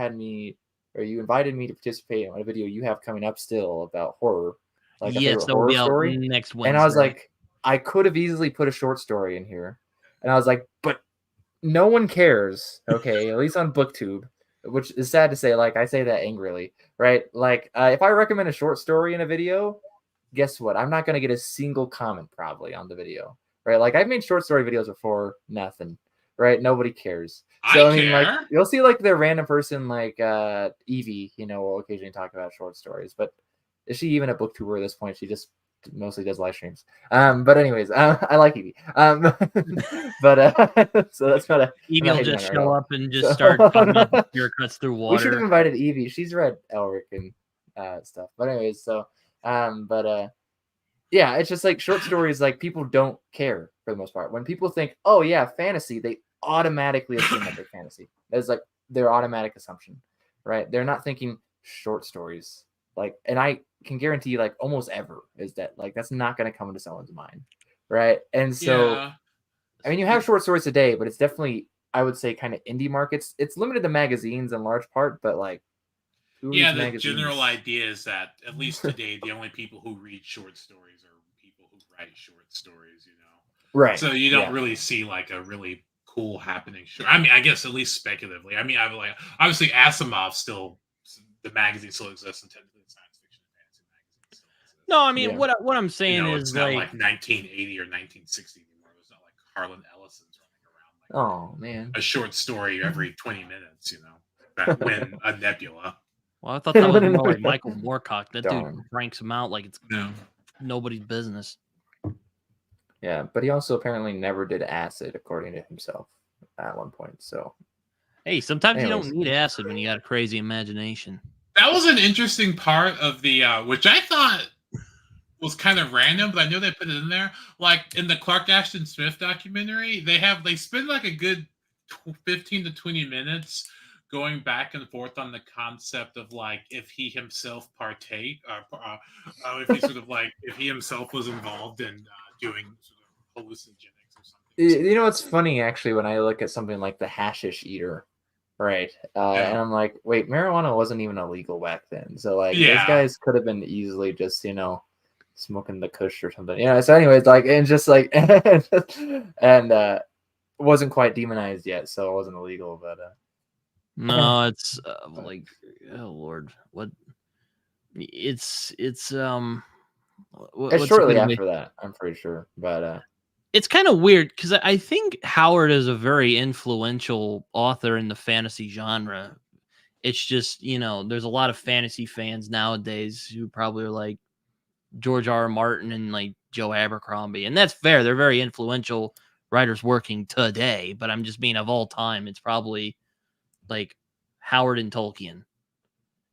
invited me to participate in a video you have coming up still about horror, like a favorite horror story next Wednesday. And I was like, I could have easily put a short story in here, and I was like, but no one cares. Okay, at least on BookTube. Which is sad to say, like I say that angrily, right? Like if I recommend a short story in a video, guess what? I'm not going to get a single comment probably on the video, right? Like I've made short story videos before, nothing, right? Nobody cares. So I mean, like you'll see like the random person like Evie, will occasionally talk about short stories, but is she even a booktuber at this point? She just mostly does live streams. But anyways, I like Evie. But so that's not a Evie will just show up and just start talking about your cuts through water. We should have invited Evie. She's read Elric and stuff. But anyways, so yeah, it's just like short stories. Like people don't care for the most part. When people think, oh yeah, fantasy, they automatically assume that they're fantasy. That's like their automatic assumption, right? They're not thinking short stories. Like, and I can guarantee like almost ever is that like that's not going to come into someone's mind, right? And so I mean you have short stories today, but it's definitely, I would say, kind of indie markets. It's limited to magazines in large part, but like the general idea is that at least today the only people who read short stories are people who write short stories, right? So you don't really see like a really cool happening short. I mean, I guess at least speculatively. I mean, I've like obviously Asimov still, the magazine still exists, and technically science fiction and fantasy magazine still exists. No, I mean what I'm saying is it's not like 1980 or 1960 anymore. It's not like Harlan Ellison's running around like a short story every 20 minutes, back when a Nebula. Well, I thought that was more like Michael Moorcock. That dude cranks them out like it's nobody's business. Yeah, but he also apparently never did acid, according to himself, at one point. So, hey, sometimes you don't need acid when you got a crazy imagination. That was an interesting part of the, which I thought was kind of random, but I know they put it in there. Like in the Clark Ashton Smith documentary, they spend like a good 15 to 20 minutes going back and forth on the concept of like if he himself if he sort of like if he himself was involved in doing sort of hallucinogenics or something. What's funny actually when I look at something like the Hashish Eater, right? And I'm like, wait, marijuana wasn't even illegal back then, so like those guys could have been easily just smoking the kush or something. So anyways, like, and just like and wasn't quite demonized yet, so it wasn't illegal, but no, it's like, oh Lord, what? It's shortly after that, I'm pretty sure, but it's kind of weird because I think Howard is a very influential author in the fantasy genre. It's just there's a lot of fantasy fans nowadays who probably are like George R.R. Martin and like Joe Abercrombie, and that's fair. They're very influential writers working today, but I'm just being of all time. It's probably like Howard and Tolkien,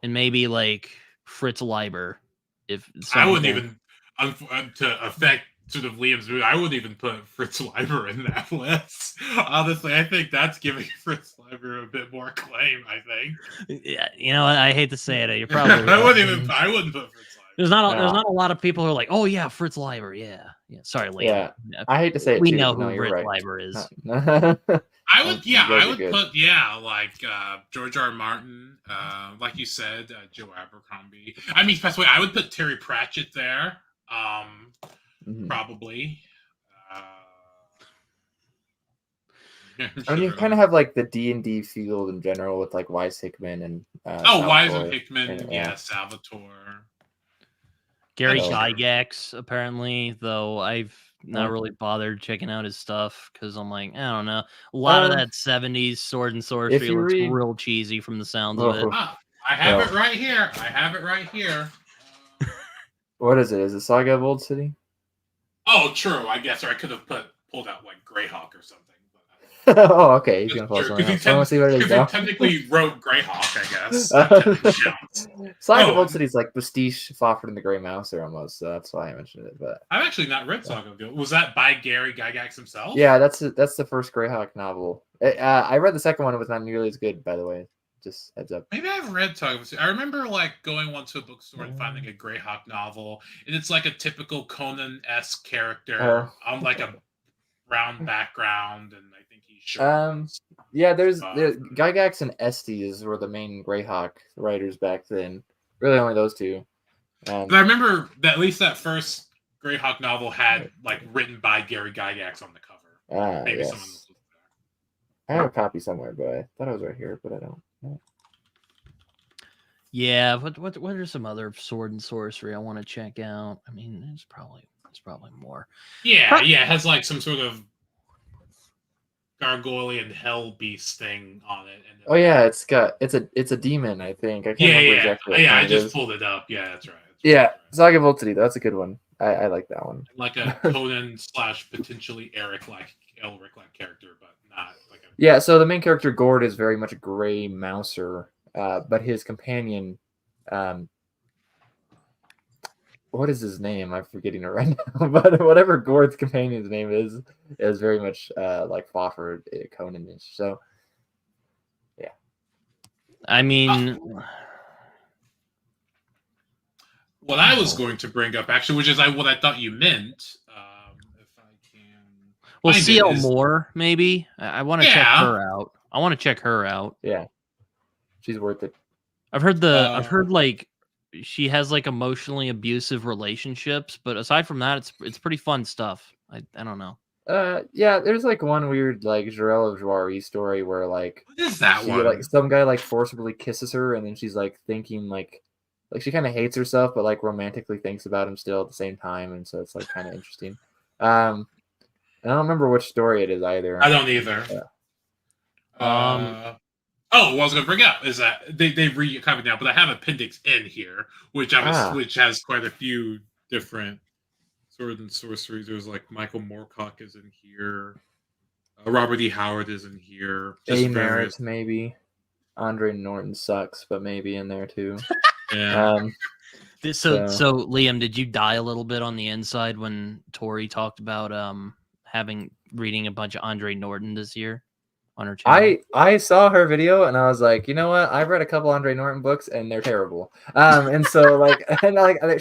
and maybe like Fritz Leiber. If I wouldn't even, to affect sort of Liam's mood, I wouldn't even put Fritz Leiber in that list. Honestly, I think that's giving Fritz Leiber a bit more claim. I think. Yeah, I hate to say it. You're probably. I wouldn't put Fritz Leiber. There's not a lot of people who are like, oh yeah, Fritz Leiber, yeah. Yeah, sorry, Liam. Yeah, I hate to say it We too, know but no, who you're Rit right. Liber is. I would, You guys I are would good. put, like George R. R. Martin, like you said, Joe Abercrombie. I mean, by the way, I would put Terry Pratchett there, Mhm. probably. I mean, you kind of have like the D&D field in general with like Wise Hickman and Wise and Salvatore. Hickman, And, yeah, Salvatore. Gary That's true. Gygax, apparently, though I've not Oh. really bothered checking out his stuff because I'm like, I don't know. A lot of Um, that 70s sword and sorcery you looks read- real cheesy from the sounds of it. Ah, I have Well. it right here. I have it right here. What is it? Is it Saga of Old City? Oh, true. I guess, or I could have pulled out like Greyhawk or something. Oh, okay. He's gonna That's pull true, something else. I want to see what it is he now. technically wrote Greyhawk, I guess. That technically counts. Saga of Oh. Old City is like Prestige, Fafhrd, and the Grey Mouse there almost, so that's why I mentioned it. But I've actually not read Saga of Guild. Was that by Gary Gygax himself? yeah, that's the first Greyhawk novel. I read the second one. It was not nearly as good, by the way. Just heads up. Maybe I've read Saga of Guild. I remember like going once to a bookstore and finding a Greyhawk novel, and it's like a typical Conan-esque character on like a brown background, and I think he's shirtless. Yeah, there's Gygax and Estes were the main Greyhawk writers back then. Really, only those two. But I remember that at least that first Greyhawk novel had like written by Gary Gygax on the cover. Maybe yes. someone else was I have a copy somewhere, but I thought it was right here, but I don't. Yeah, what are some other sword and sorcery I want to check out? I mean, there's probably more. there. Yeah, it has like some sort of gargoylean hell beast thing on it. And Oh yeah, it's a demon, I think. I can't remember exactly what I kind it just is. pulled it up. Yeah, that's right. Yeah, Saga of Old City. That's a good one. I like that one. Like a Conan / potentially Elric like character, but not like a. Yeah, so the main character Gord is very much a gray mouser, but his companion, what is his name? I'm forgetting it right now. But whatever Gord's companion's name is very much like Fafhrd, Conan-ish. So yeah. I mean, What I was going to bring up actually, which is what I thought you meant. If I can. well, find it, CL is- Moore, maybe. I want to check Yeah. her out. I want to check her out. Yeah. She's worth it. I've heard like she has like emotionally abusive relationships, but aside from that, it's pretty fun stuff. I don't know. Yeah, there's like one weird like Jarell of Joiry story where like What is that she one? like some guy like forcibly kisses her and then she's like thinking like she kind of hates herself but like romantically thinks about him still at the same time, and so it's like kind of interesting. I don't remember which story it is either. I don't either. Yeah. Oh, what I was going to bring up is that they re-copied now, but I have Appendix N here, which which has quite a few different sword and sorceries. There's like Michael Moorcock is in here, Robert E. Howard is in here. A. Merritt, maybe. Andre Norton sucks, but maybe in there too. Yeah. So Liam, did you die a little bit on the inside when Tori talked about reading a bunch of Andre Norton this year on her channel? I saw her video and I was like, you know what? I've read a couple Andre Norton books and they're terrible. And so like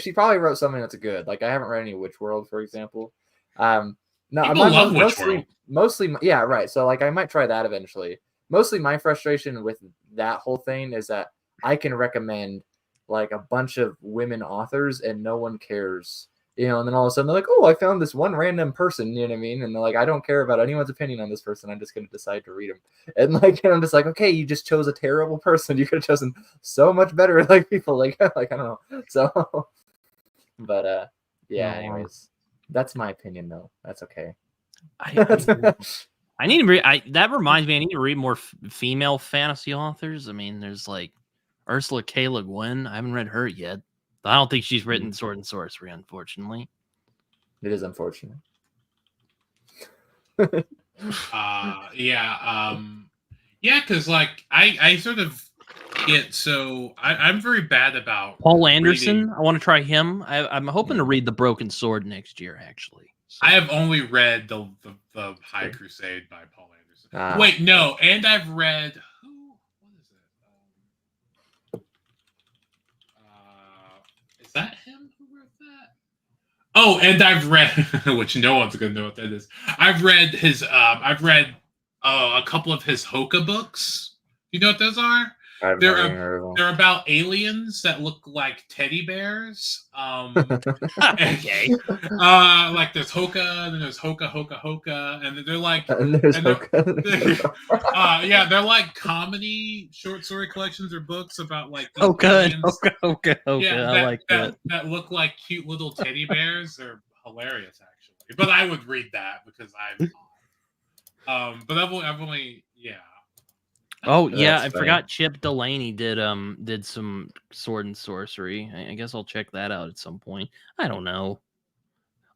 she probably wrote something that's good. Like I haven't read any Witch World, for example. No, People love Witch World. Mostly, yeah, right. So like I might try that eventually. Mostly my frustration with that whole thing is that I can recommend like a bunch of women authors and no one cares, you know, and then all of a sudden they're like, oh, I found this one random person, you know what I mean? And they're like, I don't care about anyone's opinion on this person. I'm just going to decide to read them. And I'm just like, okay, you just chose a terrible person. You could have chosen so much better, like people like I don't know. So, but yeah, anyways, that's my opinion though. That's okay. I need to read. That reminds me, I need to read more female fantasy authors. I mean, there's like Ursula K. Le Guin. I haven't read her yet. I don't think she's written Sword and Sorcery, unfortunately. It is unfortunate. Yeah, because like I sort of get I'm very bad about Paul Anderson. reading. I want to try him. I'm hoping to read The Broken Sword next year, actually. So. I have only read the High Crusade by Paul Anderson. Wait, no, and I've read what is it? Is that him who wrote that? Oh, and I've read, which no one's gonna know what that is. I've read his. I've read a couple of his Hoka books. You know what those are? I've They're never even heard of they're about aliens that look like teddy bears. them. Okay. Like there's Hoka, and then there's Hoka, and they're like, And there's and they're, Hoka. yeah, they're like comedy short story collections or books about like these Oh, good. aliens. Okay. Yeah, I like that. that look like cute little teddy bears. They're hilarious, actually. But I would read that because I'm. But I've only yeah. Oh yeah, That's I funny. forgot Chip Delaney did some sword and sorcery. I guess I'll check that out at some point. I don't know.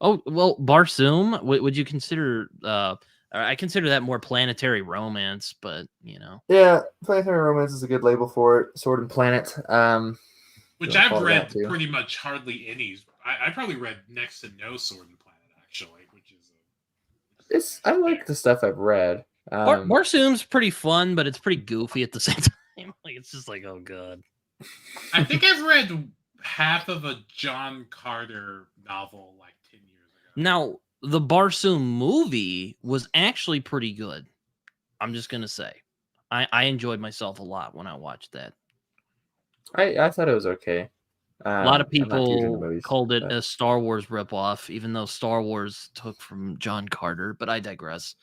Oh well, Barsoom. Would you consider? I consider that more planetary romance, but you know. Yeah, Planetary Romance is a good label for it. Sword and Planet. Which You'll I've call it that read too. pretty much hardly any. I probably read next to no Sword and Planet actually, which is. I like the stuff I've read. Barsoom's pretty fun, but it's pretty goofy at the same time. Like it's just like, oh god. I think I've read half of a John Carter novel like 10 years ago. Now the Barsoom movie was actually pretty good. I'm just gonna say, I enjoyed myself a lot when I watched that. I thought it was okay. A lot of I'm not huge into people movies, called it but- a Star Wars ripoff, even though Star Wars took from John Carter. But I digress.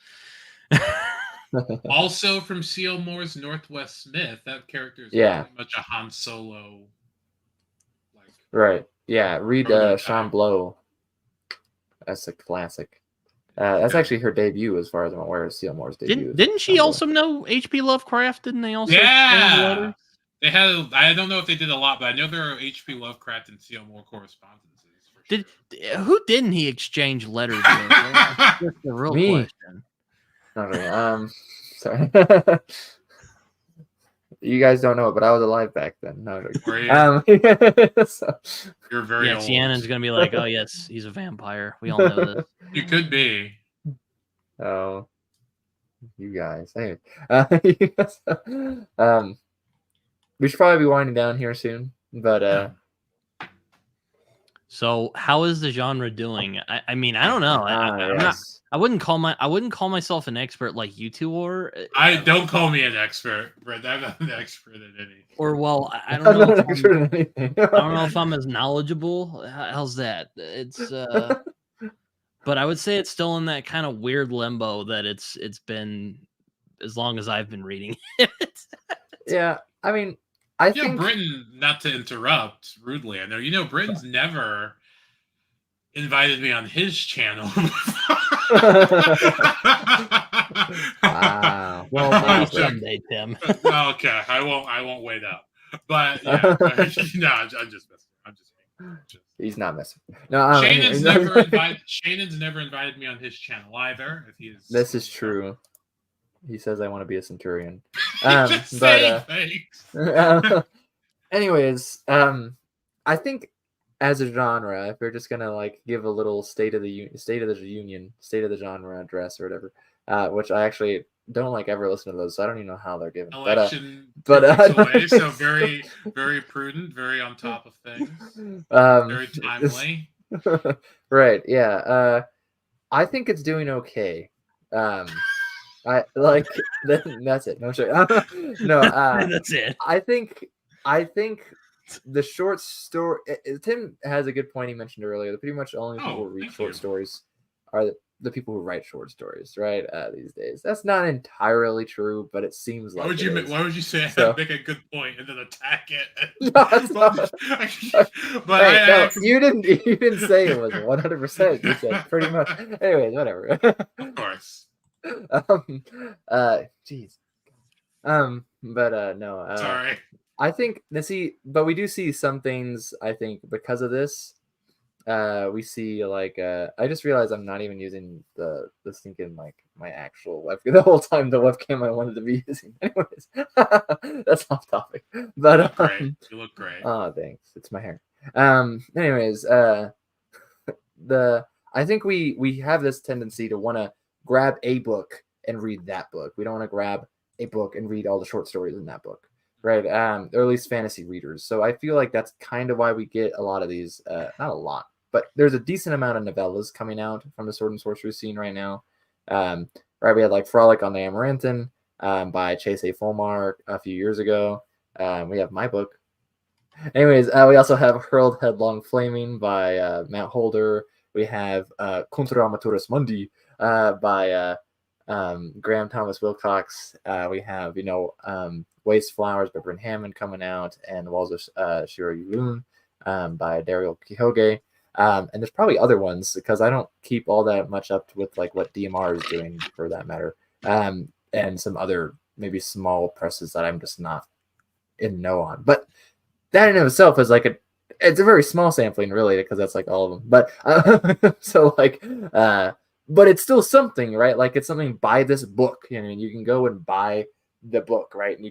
Also from C.L. Moore's Northwest Smith, that character is Yeah. pretty much a Han Solo. Like Right. Yeah. Read prototype. Sean Blow. That's a classic. That's actually her debut, as far as I'm aware, of C.L. Moore's debut. Didn't she Sean Blow. also know H.P. Lovecraft? Didn't they also? exchange Yeah, letters? they had. I don't know if they did a lot, but I know there are H.P. Lovecraft and C.L. Moore correspondences. For sure. Who didn't he exchange letters with? That's just a real Me. question. Not really. Sorry. You guys don't know it, but I was alive back then. No, Were you? so, You're very Yeah, old. Shannon's gonna be like, "Oh yes, he's a vampire. We all know this." You could be. oh, you guys. Anyway, we should probably be winding down here soon, but So, how is the genre doing? I mean, I don't know. I'm not. yes. I wouldn't call myself an expert like you two are. I don't call me an expert, Brett. I'm not an expert at anything. Or well, I I'm don't know. not If an expert in anything. I don't know if I'm as knowledgeable. How's that? It's but I would say it's still in that kind of weird limbo that it's been as long as I've been reading it. Yeah, I mean, I think Britton, not to interrupt rudely, I know, Britton's never invited me on his channel. Wow. Well, Wow, maybe Brett. someday, Tim. Okay, I won't wait up. But yeah, no, I'm just messing. I'm just He's not messing. No, Shannon's never invited me on his channel either. If he is, this is true. He says I want to be a centurion. Just saying things. Anyways, I think as a genre, if we're just gonna like give a little state of the genre address or whatever, which I actually don't like ever listen to those, so I don't even know how they're given. Election but away, so very, very prudent, very on top of things, very timely. Right? Yeah. I think it's doing okay. I like that's it. No, sure. No, That's it. I think the short story. Tim has a good point he mentioned earlier. Pretty much only people who read short stories are the people who write short stories, right? These days, that's not entirely true, but it seems like. Why would you say So, make a good point and then attack it? No, it's not. But you didn't say it was 100%. You said pretty much. Anyways, whatever. Of course. Jeez. But no. Sorry. I think but we do see some things. I think because of this, we see like I just realized I'm not even using the thinking like my actual webcam the whole time. The webcam I wanted to be using. Anyways, that's off topic. But great. You look great. Oh, thanks. It's my hair. Anyways, I think we have this tendency to want to grab a book and read that book. We don't want to grab a book and read all the short stories in that book, right? Or at least fantasy readers. So I feel like that's kind of why we get a lot of these, not a lot, but there's a decent amount of novellas coming out from the sword and sorcery scene right now. Right, we had like Frolic on the Amaranthine by Chase A. Fulmar a few years ago. We have my book. Anyways, we also have Hurled Headlong Flaming by Matt Holder. We have Contra Amaturis Mundi by Graham Thomas Wilcox. We have, Waste Flowers by Bryn Hammond coming out, and The Walls of Shiro Yulun by Daryl Kihoge. And there's probably other ones because I don't keep all that much up with like what DMR is doing for that matter. And some other maybe small presses that I'm just not in know on. But that in itself is like it's a very small sampling really because that's like all of them. But so like but it's still something, right? Like it's something, buy this book, you can go and buy the book, right? And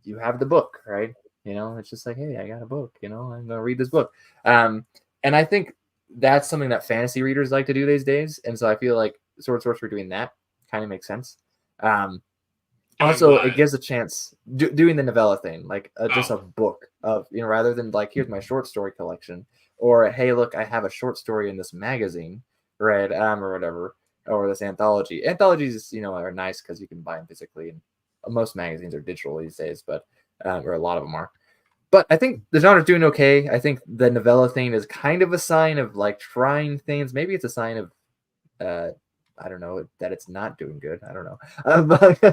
you have the book, right? It's just like, hey, I got a book, I'm gonna read this book. And I think that's something that fantasy readers like to do these days. And so I feel like Sword Sorcery doing that kind of makes sense. Also, it gives a chance doing the novella thing, like just a book of, rather than like, here's my short story collection, or hey, look, I have a short story in this magazine, right? Or whatever, or this anthology. Anthologies, are nice because you can buy them physically, and most magazines are digital these days, but or a lot of them are. But I think the genre's doing okay. I think the novella thing is kind of a sign of like trying things. Maybe it's a sign of I don't know, that it's not doing good. I don't know. I'm not.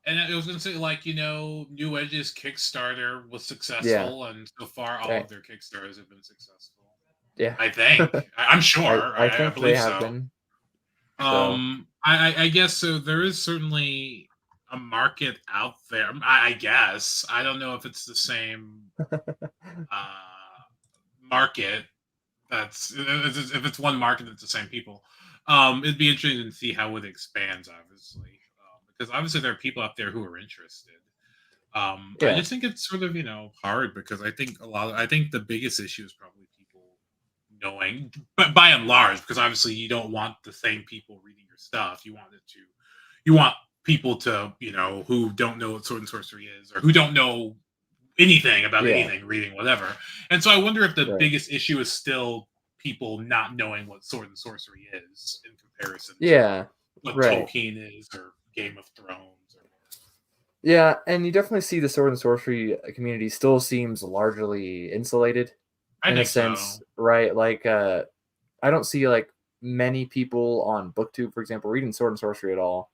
And I was going to say, like, New Edge's Kickstarter was successful, and so far all of their Kickstarters have been successful. Yeah, I think. I'm sure. I think believe they have so. been. So. I guess so. There is certainly a market out there. I guess. I don't know if it's the same market. If it's one market, it's the same people. It'd be interesting to see how it expands, obviously, because obviously there are people out there who are interested. I just think it's sort of hard because I think the biggest issue is probably people knowing, but by and large, because obviously you don't want the same people reading your stuff. You want people to who don't know what Sword and Sorcery is, or who don't know anything about anything reading whatever. And so I wonder if the biggest issue is still people not knowing what Sword and Sorcery is in comparison to what Tolkien is or Game of Thrones or yeah, and you definitely see the Sword and Sorcery community still seems largely insulated in a sense, right? Like I don't see like many people on BookTube, for example, reading Sword and Sorcery at all.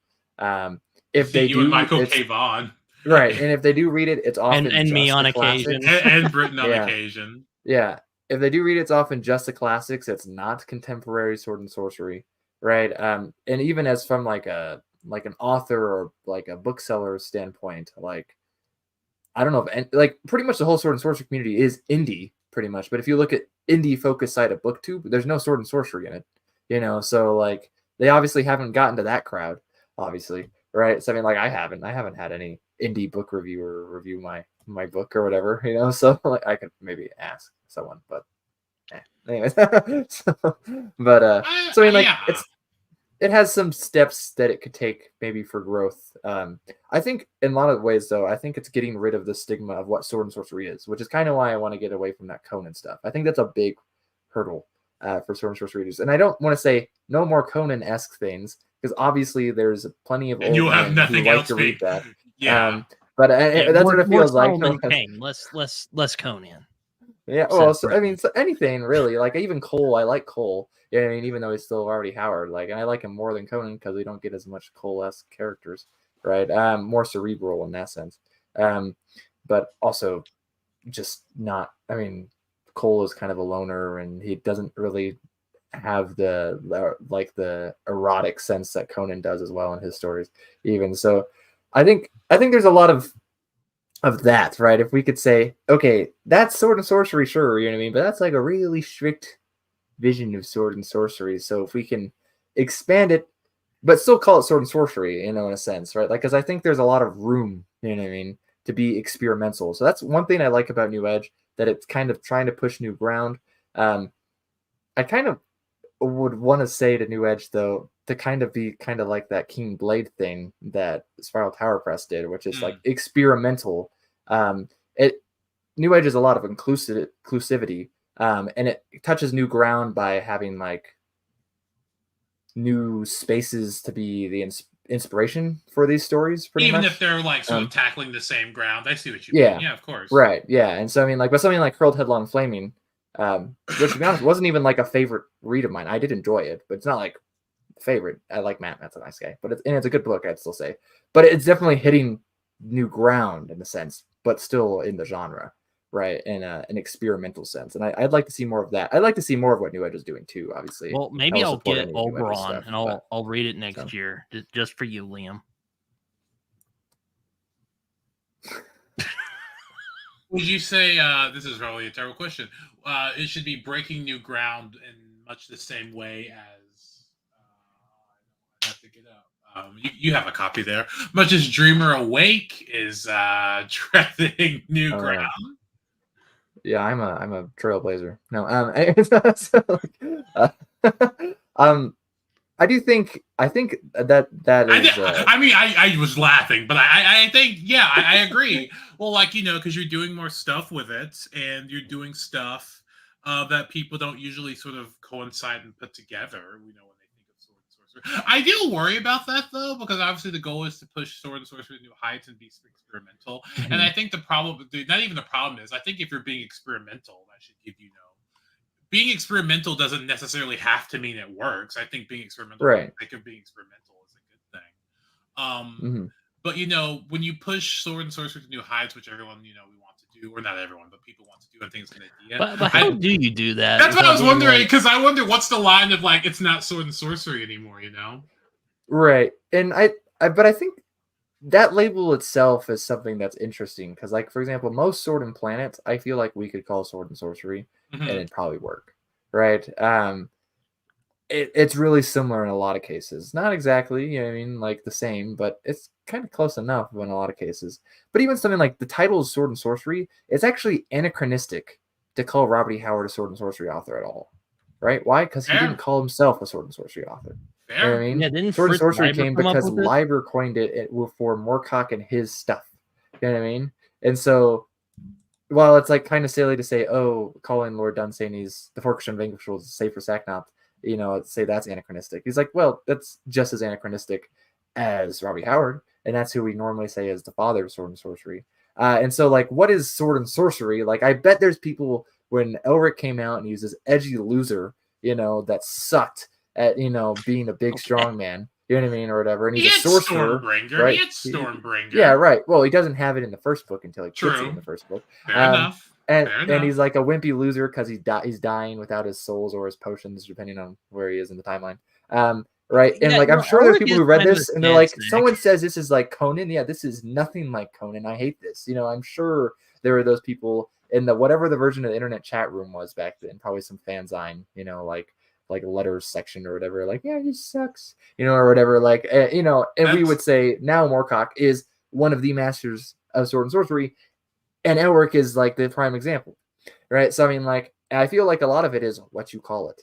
If they do, and Michael K. Vaughan. Right, and if they do read it, it's often and me on occasion, and Britain on occasion. Yeah, if they do read it, it's often just the classics. It's not contemporary Sword and Sorcery, right? And even as from like an author or like a bookseller standpoint, like I don't know if like pretty much the whole Sword and Sorcery community is indie, pretty much. But if you look at indie focused side of BookTube, there's no Sword and Sorcery in it, so like they obviously haven't gotten to that crowd, obviously, right? So I mean, like I haven't had any indie book reviewer review my book or whatever, so like I could maybe ask someone, but anyways. So I mean, like it has some steps that it could take maybe for growth. I think in a lot of ways though, I think it's getting rid of the stigma of what Sword and Sorcery is, which is kind of why I want to get away from that Conan stuff. I think that's a big hurdle for Sword and Sorcery readers, and I don't want to say no more Conan-esque things, because obviously there's plenty of old men who like to read that. But that's what it feels like. Less Conan. Yeah, well, so, I mean, so anything really. Like even Cole, I like Cole. Yeah, I mean, even though he's still already Howard, like, and I like him more than Conan because we don't get as much Cole-esque characters, right? More cerebral in that sense. But also just not. I mean, Cole is kind of a loner, and he doesn't really have the erotic sense that Conan does as well in his stories. Even so, I think there's a lot of that, right? If we could say, okay, that's Sword and Sorcery, sure, you know what I mean, but that's like a really strict vision of Sword and Sorcery. So if we can expand it, but still call it Sword and Sorcery, in a sense, right? Like, because I think there's a lot of room, you know what I mean, to be experimental. So that's one thing I like about New Edge, that it's kind of trying to push new ground. I kind of would want to say to New Edge, though, to kind of be kind of like that King Blade thing that Spiral Tower Press did, which is like experimental. New Age is a lot of inclusivity, and it touches new ground by having like new spaces to be the inspiration for these stories, pretty Even much. if they're like sort of tackling the same ground. I see what you Yeah. mean. Yeah, of course. Right. Yeah. And so I mean, like, but something like Hurled Headlong Flaming, which to be honest wasn't even like a favorite read of mine. I did enjoy it, but it's not like favorite. I like Matt. Matt's a nice guy, but it's a good book. I'd still say, but it's definitely hitting new ground in a sense, but still in the genre, right? In an experimental sense. And I'd like to see more of that. I'd like to see more of what New Age is doing too. Obviously, Well, I maybe will I'll support get any of New Age's Oberon stuff, and but I'll read it next so. year just for you, Liam. Would you say this is probably a terrible question? It should be breaking new ground in much the same way as I have to get up. You have a copy there. Much as Dreamer Awake is treading new ground. Yeah, I'm a trailblazer. No, so, I do think that is. I was laughing, but I think I agree. Well, like because you're doing more stuff with it, and you're doing stuff that people don't usually sort of coincide and put together. When they think of sword and sorcery, I do worry about that though, because obviously the goal is to push sword and sorcery to new heights and be experimental. Mm-hmm. And I think the problem, not even the problem, is I think if you're being experimental, that should give being experimental doesn't necessarily have to mean it works. I think being experimental, right, for the sake of being experimental, is a good thing. But when you push sword and sorcery to new heights, which everyone we want to do, or not everyone, but people want to do, I think it's a good idea. But how do you do that? That's what I was wondering, because I wonder what's the line of like it's not sword and sorcery anymore, Right, and but I think that label itself is something that's interesting because, like, for example, most Sword and Planets, I feel like we could call sword and sorcery, and it'd probably work, right? It's really similar in a lot of cases. Not exactly, I mean, like the same, but it's kind of close enough in a lot of cases. But even something like the title is Sword and Sorcery, it's actually anachronistic to call Robert E. Howard a sword and sorcery author at all, right? Why? Because he didn't call himself a sword and sorcery author. You know what I mean? Yeah, didn't Sword and Fritz Sorcery Leiber came come up because with it? Leiber coined it for Moorcock and his stuff. You know what I mean? And so, while it's like kind of silly to say, oh, calling Lord Dunsany's the Forksham Vanquishal is safe for Sacknapt, say that's anachronistic. He's like, well, that's just as anachronistic as Robbie Howard, and that's who we normally say is the father of sword and sorcery. And so, like, what is sword and sorcery? Like, I bet there's people when Elric came out and he was this edgy loser, that sucked at being a big strong man. You know what I mean, or whatever. And he's a sorcerer, Stormbringer. right? He had Stormbringer. Yeah, right. Well, he doesn't have it in the first book until he gets it in the first book. Fair enough. And he's like a wimpy loser because he's dying without his souls or his potions, depending on where he is in the timeline. Right. And like, I'm sure there's people who read this and they're like, someone says this is like Conan. Yeah, this is nothing like Conan. I hate this. I'm sure there were those people in the whatever the version of the internet chat room was back then, probably some fanzine, like letters section or whatever, like, yeah, he sucks, or whatever, like, and we would say now Moorcock is one of the masters of sword and sorcery, and Elric is like the prime example, right? So I mean, like, I feel like a lot of it is what you call it.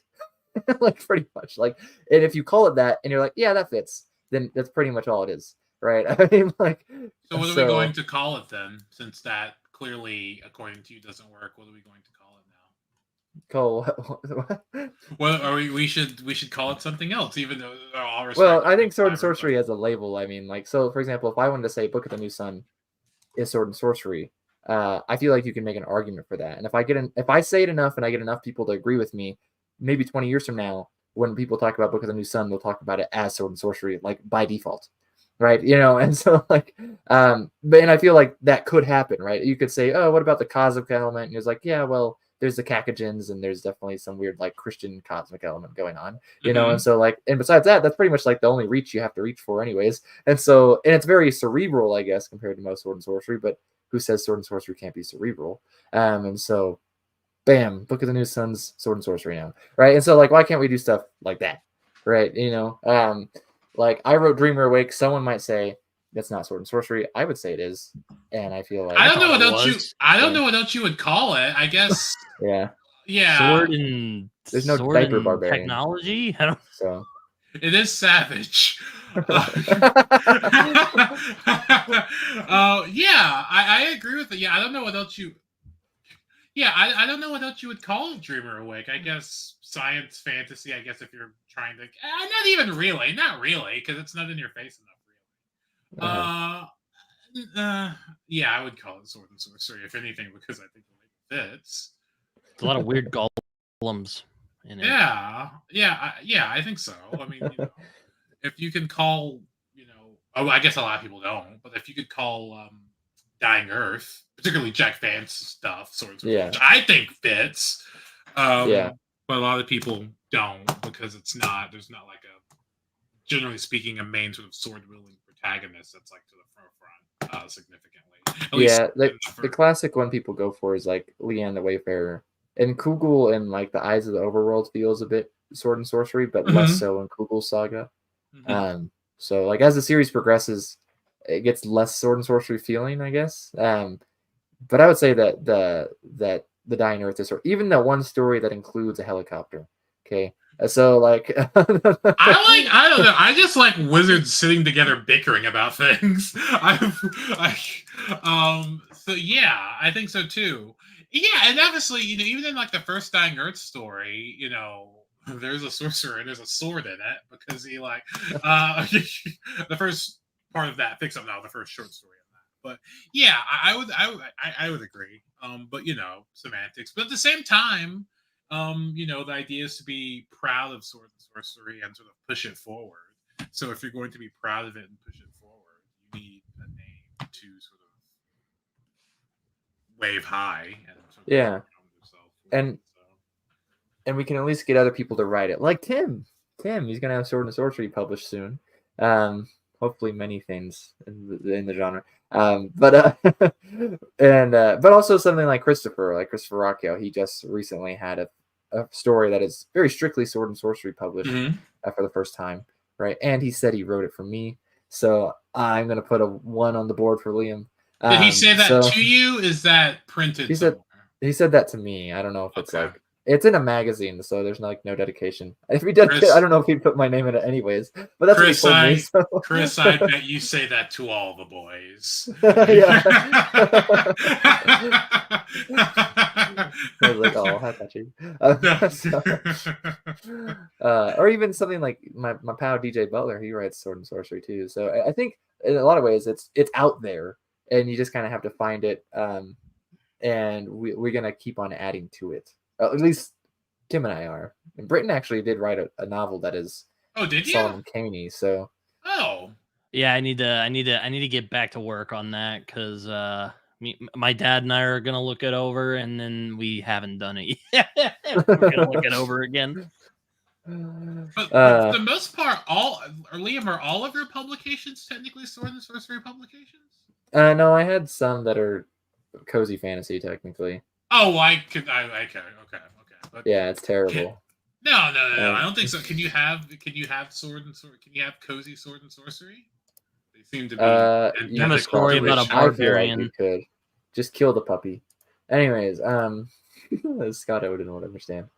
Like, pretty much, like, and if you call it that and you're like, yeah, that fits, then that's pretty much all it is, right? I mean, like, so what are we going to call it then, since that clearly according to you doesn't work? What are we going to call it now? Call well, we should call it something else, even though all respect. Well, I think sword and sorcery as a label, I mean, like, so for example, if I wanted to say Book of the New Sun is sword and sorcery, I feel like you can make an argument for that. And if I say it enough and I get enough people to agree with me, maybe 20 years from now, when people talk about Book of the New Sun, they'll talk about it as sword and sorcery, like, by default, right? And so, like, and I feel like that could happen, right? You could say, oh, what about the cosmic element? And it's like, yeah, well, there's the Cacagins, and there's definitely some weird, like, Christian cosmic element going on, and so, like, and besides that, that's pretty much like the only reach you have to reach for anyways. And so, and it's very cerebral, I guess, compared to most sword and sorcery, but who says sword and sorcery can't be cerebral? And so, bam, Book of the New Sun's sword and sorcery now, right? And so, like, why can't we do stuff like that, right? Like, I wrote Dreamer Awake. Someone might say that's not sword and sorcery. I would say it is, and I feel like I don't know what else you would call it. I guess. Yeah. Sword and there's no sword diaper and barbarian technology. So it is savage. Yeah, I agree with it. Yeah, I don't know what else you. Yeah, I don't know what else you would call it, Dreamer Awake. I guess science fantasy. I guess if you're trying to, not even really, not really, because it's not in your face enough. Really. Yeah, I would call it sword and sorcery, if anything, because I think it fits. It's a lot of weird golems in it. Yeah, I think so. I mean, if you can call, I guess a lot of people don't, but if you could call Dying Earth, particularly Jack Vance stuff, swords, which I think fits. But a lot of people don't because there's not like a, generally speaking, a main sort of sword wielding protagonist that's like to the forefront significantly. The classic one people go for is like Leanne the Wayfarer. And Kugel and like the Eyes of the Overworld feels a bit sword and sorcery, but less so in Kugel's saga. So like as the series progresses, it gets less sword and sorcery feeling, I guess. But I would say that the Dying Earth is, even the one story that includes a helicopter. Okay, so like I don't know. I just like wizards sitting together bickering about things. So yeah, I think so too. Yeah, and obviously, even in like the first Dying Earth story, there's a sorcerer and there's a sword in it because he like the first part of that picks up now the first short story on that. But yeah, I would agree. But semantics. But at the same time, the idea is to be proud of sword and sorcery and sort of push it forward. So if you're going to be proud of it and push it forward, you need a name to sort of wave high and sort of yourself. And we can at least get other people to write it, like Tim. He's gonna have Sword and Sorcery published soon. Hopefully, many things in the genre. But also something like Christopher Rocchio. He just recently had a story that is very strictly Sword and Sorcery published for the first time, right? And he said he wrote it for me, so I'm gonna put a 1 on the board for Liam. Did he say that to you? Is that printed? He said that to me. I don't know if it's like. It's in a magazine, so there's no dedication. If he did, I don't know if he'd put my name in it anyways. But that's Chris, what he told me. So. Chris, I bet you say that to all the boys. Yeah. I was like, oh, how touching. Or even something like my pal DJ Butler. He writes Sword and Sorcery too. So I think in a lot of ways it's out there, and you just kind of have to find it. And we're gonna keep on adding to it. At least Tim and I are. And Britton actually did write a novel that is did you? Solomon Kaney. So yeah, I need to get back to work on that because my dad and I are gonna look it over, and then we haven't done it yet. We're gonna look it over again. But for the most part, Liam, are all of your publications technically Sword and Sorcery publications? No, I had some that are cozy fantasy technically. Oh, okay. But, yeah, it's terrible. No, I don't think so. Can you have sword and sword? Can you have cozy sword and sorcery? They seem to be. You have a story about a barbarian. You could just kill the puppy. Anyways, Scott Odin would understand.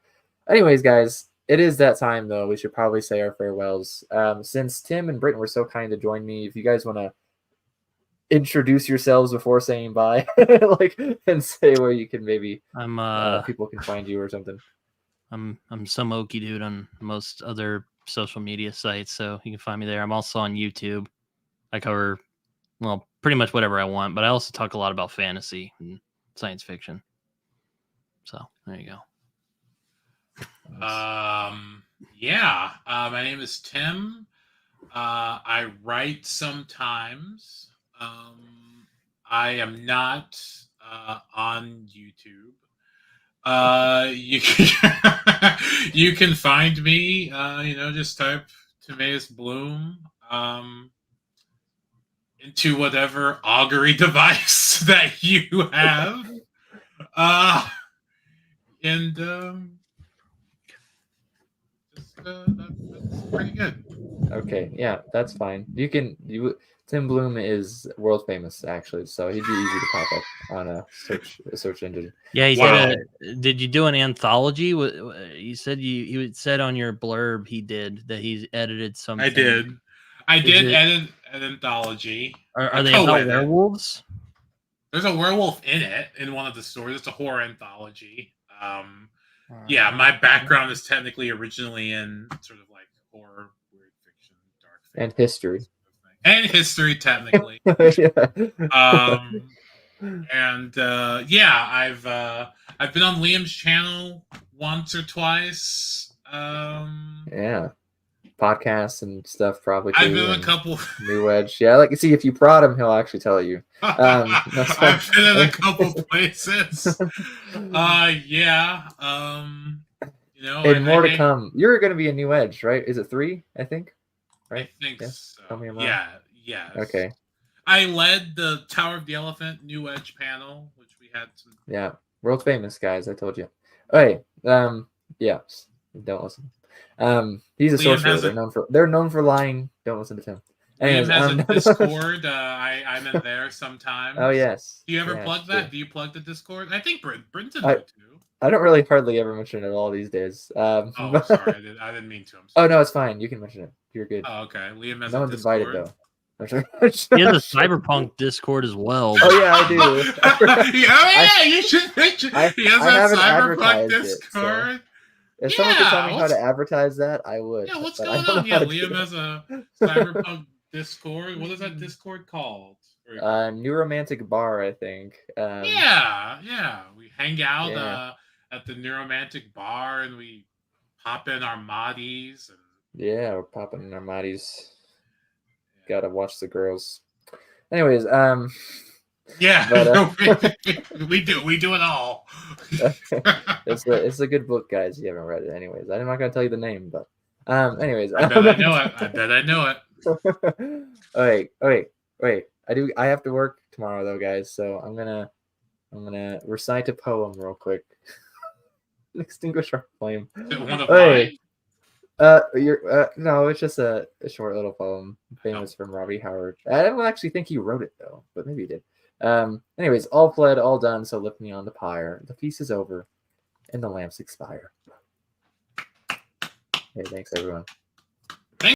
Anyways, guys, it is that time though. We should probably say our farewells. Since Tim and Britton were so kind to join me, if you guys want to introduce yourselves before saying bye, and say where you can maybe people can find you or something. I'm some oaky dude on most other social media sites, so you can find me there. I'm also on YouTube. I cover pretty much whatever I want, but I also talk a lot about fantasy and science fiction. So there you go. Yeah. My name is Tim. I write sometimes. I am not on YouTube. You can find me. Just type Timaeus Bloom into whatever augury device that you have. That's pretty good. Okay, yeah, that's fine. Tim Bloom is world famous actually, so he'd be easy to pop up on a search engine. Yeah, he did. Did you do an anthology? You said you said on your blurb he did that he's edited something. I did edit an anthology. Are they about werewolves? There's a werewolf in it in one of the stories. It's a horror anthology. Yeah, my background is technically originally in sort of like horror, weird fiction, dark fiction, and history. And history, technically. And yeah, I've been on Liam's channel once or twice. Yeah, podcasts and stuff probably. I've been in a couple. New Edge, yeah. Like, see, if you prod him, he'll actually tell you. I've been in a couple places. Yeah. You know, and more to come. You're going to be a New Edge, right? Is it 3? I think. Right. I think yes. so. Tell me about. Yeah. Yes. Okay. I led the Tower of the Elephant New Edge panel, which we had some. Yeah, world famous guys. I told you. Okay. Yeah. Don't listen. He's a sorcerer. They're known for lying. Don't listen to him. Anyways, Liam has a Discord. I'm in there sometimes. Oh yes. Do you ever plug that? True. Do you plug the Discord? I think Brenton do too. I don't really hardly ever mention it at all these days. Oh, sorry, I didn't mean to. Oh no, it's fine. You can mention it. You're good. Oh, okay. Liam has no one's invited though. He has a Cyberpunk Discord as well. Oh yeah, I do. Yeah, you should mention. He has a Cyberpunk It, Discord. so if someone could tell me how to advertise that, I would. Yeah, what's going on? Yeah, Liam has a Cyberpunk Discord. What is that Discord called? New Romantic Bar, I think. Yeah. We hang out at the New Romantic Bar and we pop in our moddies. And... Yeah, we're popping in our moddies. Gotta watch the girls. Anyways, yeah, but, we do it all. it's a good book, guys. If you haven't read it, anyways. I'm not gonna tell you the name, but anyways, I bet I know it. Wait. I have to work tomorrow though, guys. So I'm gonna recite a poem real quick. Extinguish our flame. No, it's just a short little poem, famous from Robbie Howard. I don't actually think he wrote it though, but maybe he did. Anyways, all fled, all done, so lift me on the pyre. The feast is over, and the lamps expire. Hey, thanks everyone.